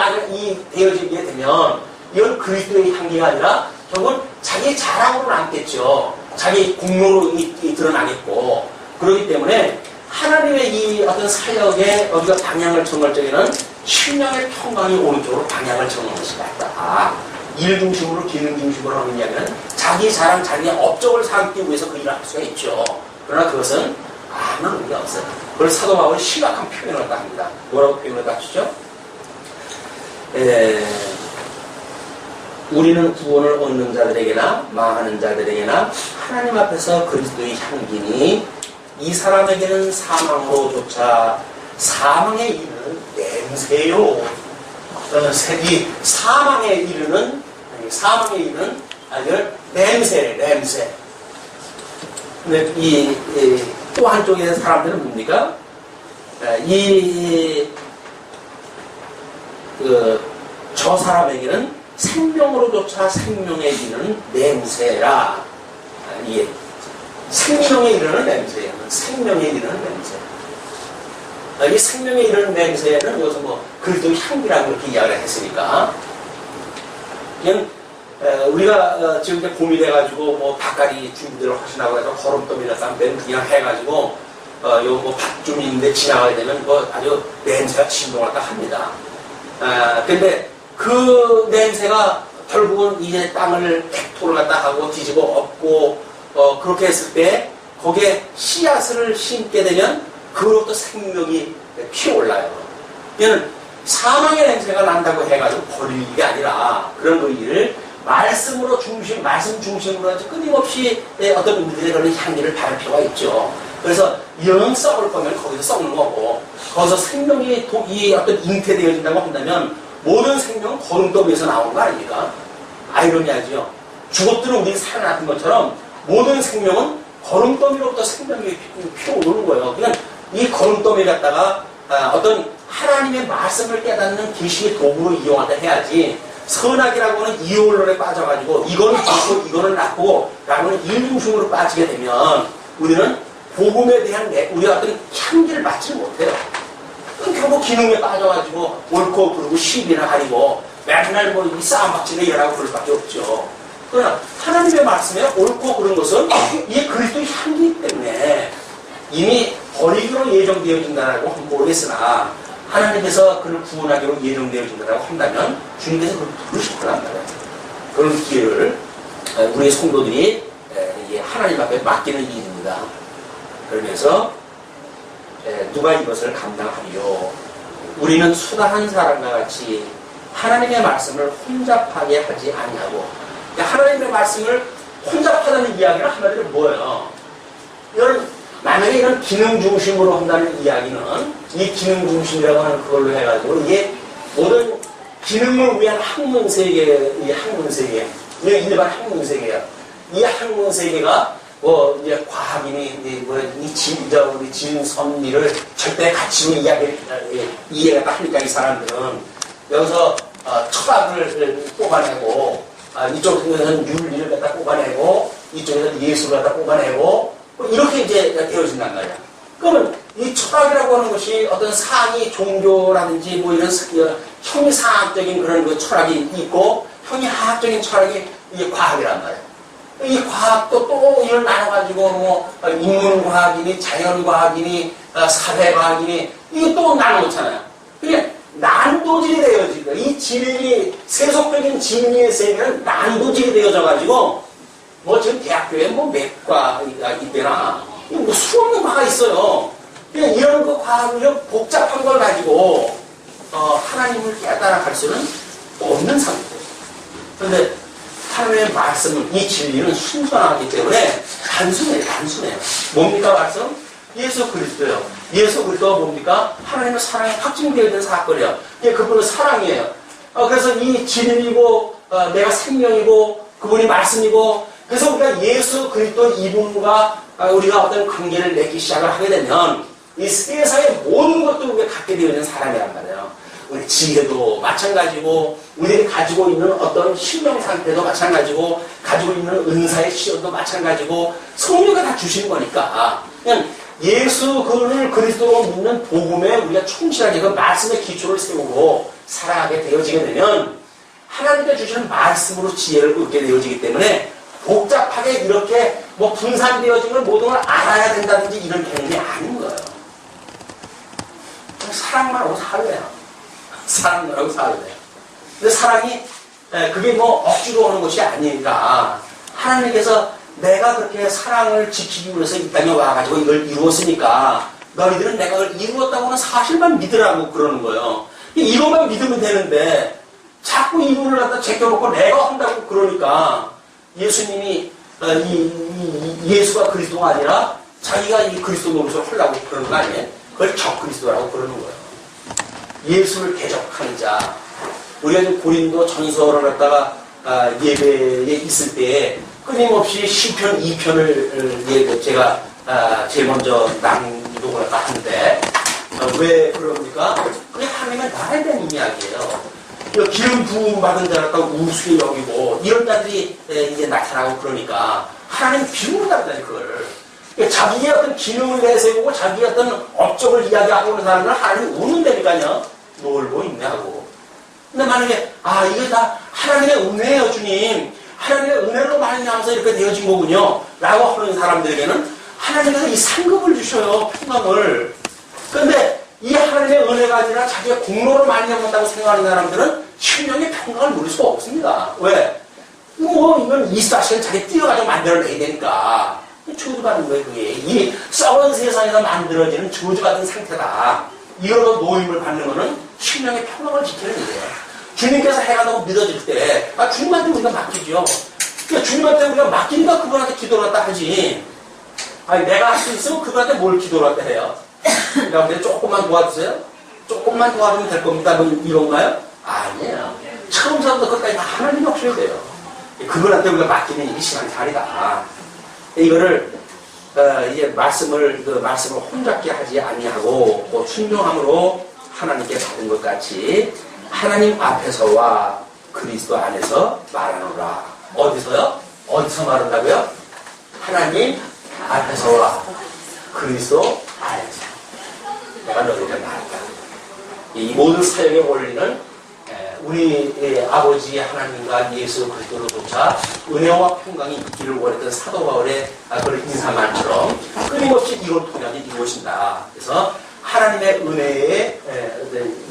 되어지게 되면 이건 그리스도의 향기가 아니라 결국은 자기 자랑으로 남겠죠. 자기 공로로 드러나겠고. 그렇기 때문에 하나님의 이 어떤 사역에 우리가 방향을 정할 적에는 심령의 평강이 오른쪽으로 방향을 정하는 것이 맞다. 일 중심으로 기능 중심으로 하는 이야기는 자기 자랑, 자기의 업적을 삼기 위해서 그 일을 할 수가 있죠. 그러나 그것은 아무런 의미가 없어요. 그걸 사도 바울이 심각한 표현을 합니다. 뭐라고 표현을 갖추죠? 우리는 구원을 얻는 자들에게나 망하는 자들에게나 하나님 앞에서 그리스도의 향기니 이 사람에게는 사망으로조차 사망에 이르는 냄새요. 이 사망에 이르는 냄새. 근데 또 한쪽의 사람들은 뭡니까? 저 사람에게는 생명으로조차 생명에 이르는 냄새라. 생명에 이르는 냄새예요. 생명에 이르는 냄새. 이 생명에 이르는 냄새는 여기서 그리스도의 향기라고 이렇게 이야기를 했으니까. 그냥 우리가 지금 이제 봄이 돼가지고 닭가리 준비를 하시나고 해서 거름더미나 쌈뱀 그냥 해가지고 요 밭 좀 있는데 지나가게 되면 아주 냄새가 진동할까 합니다. 근데 그 냄새가 결국은 이제 땅을 팩토를 갖다 하고 뒤집어 엎고 그렇게 했을 때 거기에 씨앗을 심게 되면 그로부터 생명이 피어올라요. 이는 사망의 냄새가 난다고 해가지고 버릴 일이 아니라 그런 의의를 말씀 중심으로 해서 끊임없이 어떤 우리들의 그런 향기를 바를 필요가 있죠. 그래서 영 썩을 거면 거기서 썩는 거고 거기서 생명이 어떤 잉태되어진다고 한다면 모든 생명은 거름더미에서 나오는 거 아닙니까? 아이러니하지요. 죽었더니 우리 살아났던 것처럼 모든 생명은 거름더미로부터 생명이 피어오르는 거예요. 그냥 이 거름더미 갖다가 어떤 하나님의 말씀을 깨닫는 계시의 도구로 이용하다 해야지 선악이라고 하는 이혼론에 빠져가지고 이거는 좋고 이거는 나쁘고 라고 하는 일중심으로 빠지게 되면 우리는 복음에 대한 우리가 어떤 향기를 맡지 못해요. 결국 기능에 빠져가지고 옳고 그르고 시비나 가리고 맨날 이 싸움박질을 일어나고 그럴 수밖에 없죠. 그러나 하나님의 말씀에 옳고 그른 것은 이 그리스도의 향기이기 때문에 이미 버리기로 예정되어진다라고 모르겠으나 하나님께서 그를 구원하기로 예정되어진다라고 한다면 주님께서 그를 부르실 거란 말이에요. 그런 기회를 우리 성도들이 하나님 앞에 맡기는 일입니다. 그러면서 누가 이것을 감당하리요? 우리는 수다한 사람과 같이 하나님의 말씀을 혼잡하게 하지 아니하고. 하나님의 말씀을 혼잡하다는 이야기는 한마디로 뭐예요? 만약에 이런 기능 중심으로 한다는 이야기는 이 기능 중심이라고 하는 그걸로 해가지고 이게 모든 기능을 위한 학문세계, 이 학문세계, 이게 일반 학문세계야. 이 학문세계가 뭐 이제 과학이니 우리 진선미를 절대 가치로 이해가 하니까 이 사람들은 여기서 철학을 뽑아내고 이쪽에서는 윤리를 갖다 뽑아내고 이쪽에서는 예술을 갖다 뽑아내고 이렇게 이제 되어진단 말이야. 그러면 이 철학이라고 하는 것이 어떤 상위 종교라든지 뭐 이런 형이상학적인 그런 그 철학이 있고 형이하학적인 철학이 이게 과학이란 말이야. 이 과학도 또 이걸 나눠가지고 뭐 인문과학이니 자연과학이니 사회과학이니 이게 또 나눠놓잖아요. 그게 난도질이 되어지고 이 진리 세속적인 진리의 세계는 난도질이 되어져가지고 뭐 지금 대학교에 뭐 몇 과가 있대나 뭐 수없는 과가 있어요. 그냥 이런 그 과학을 복잡한 걸 가지고 하나님을 깨달아 갈 수는 없는 상태예요. 그런데 하나님의 말씀은 이 진리는 순전하기 때문에 단순해요. 뭡니까 말씀? 예수 그리스도예요. 예수 그리스도가 뭡니까? 하나님의 사랑이 확증되어 있는 사건이에요. 그분은 사랑이에요. 그래서 이 진리고 내가 생명이고 그분이 말씀이고 그래서 우리가 예수 그리스도 이분과 우리가 어떤 관계를 맺기 시작을 하게 되면 이 세상의 모든 것도 우리가 갖게 되어 있는 사람이란 말이에요. 우리 지혜도 마찬가지고 우리들이 가지고 있는 어떤 신명 상태도 마찬가지고 가지고 있는 은사의 시험도 마찬가지고 성령가 다 주시는 거니까 그냥 예수 그리스도로 믿는 복음에 우리가 충실하게 그 말씀의 기초를 세우고 살아가게 되어지게 되면 하나님께 주시는 말씀으로 지혜를 얻게 되어지기 때문에 복잡하게 이렇게 뭐 분산되어진 걸 모든 걸 알아야 된다든지 이런 개념이 아닌 거예요. 사랑만 하고 살래요. 사랑만 하고 살래요. 근데 사랑이 그게 뭐 억지로 오는 것이 아니니까 하나님께서 내가 그렇게 사랑을 지키기 위해서 이 땅에 와가지고 이걸 이루었으니까 너희들은 내가 그걸 이루었다고 하는 사실만 믿으라고 그러는 거예요. 이것만 믿으면 되는데 자꾸 이분을 갖다 제껴놓고 내가 한다고 그러니까 예수님이 예수가 그리스도가 아니라 자기가 이 그리스도 노릇을 하려고 그러는 거 아니에요? 그걸 적그리스도라고 그러는 거예요. 예수를 대적하는 자. 우리가 지금 고린도 전서를 갖다가 예배에 있을 때 끊임없이 시편 2편을 제가 제일 먼저 낭독을 하는데 왜 그럽니까? 그게 하나님의 나라에 대한 이야기예요. 기름 부음 받은 자를 갖다가 우습게 여기고 이런 자들이 이제 나타나고 그러니까 하나님 비웃는다는 그걸. 자기의 어떤 기능을 내세우고 자기의 어떤 업적을 이야기하고 있는 사람들은 하나님이 웃는다니까요. 놀고 있네 하고. 근데 만약에 이게 다 하나님의 은혜예요 주님. 하나님의 은혜로 말미암아서 이렇게 되어진 거군요. 라고 하는 사람들에게는 하나님께서 이 상급을 주셔요. 평강을. 그런데 이 하나님의 은혜가 아니라 자기의 공로로 말미암았다고 생각하는 사람들은 심령의 평강을 누릴 수가 없습니다. 왜? 이건 24시간 자기 뛰어가지고 만들어내야 되니까. 저주받는 거예요, 그게. 이 썩은 세상에서 만들어지는 저주받은 상태다. 이걸로 노임을 받는 거는 심령의 평강을 지키는 일이에요. 주님께서 해가다고 믿어질 때, 주님한테 우리가 맡기죠. 그러니까 주님한테 우리가 맡기니까 그분한테 기도를 갖다 하지. 내가 할 수 있으면 그분한테 뭘 기도를 갖다 해요? 그러니까 조금만 도와주세요? 조금만 도와주면 될 겁니다. 뭐 이런가요? 아니에요. 처음부터 끝까지 다 하나님이 하셔야 돼요. 그분한테 우리가 맡기는 일이 심한 자리다. 이거를 이제 말씀을 혼잡게 하지 아니하고 순종함으로 하나님께 받은 것 같이 하나님 앞에서와 그리스도 안에서 말하노라. 어디서요? 어디서 말한다고요? 하나님 앞에서와 그리스도 안에서 내가 너희에게 말한다. 이 모든 사역의 원리는 우리 아버지 하나님과 예수 그리스도로조차 은혜와 평강이 있기를 원했던 사도 바울의 그런 인사말처럼 끊임없이 이걸 통하게 이루어진다. 그래서 하나님의 은혜에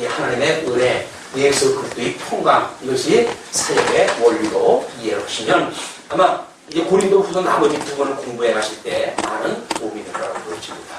하나님의 은혜, 예수 그리스도의 평강, 이것이 사역의 원리로 이해를 하시면 아마 이제 고린도후서 나머지 부분을 공부해 가실 때 많은 도움이 될 거라고 보여집니다.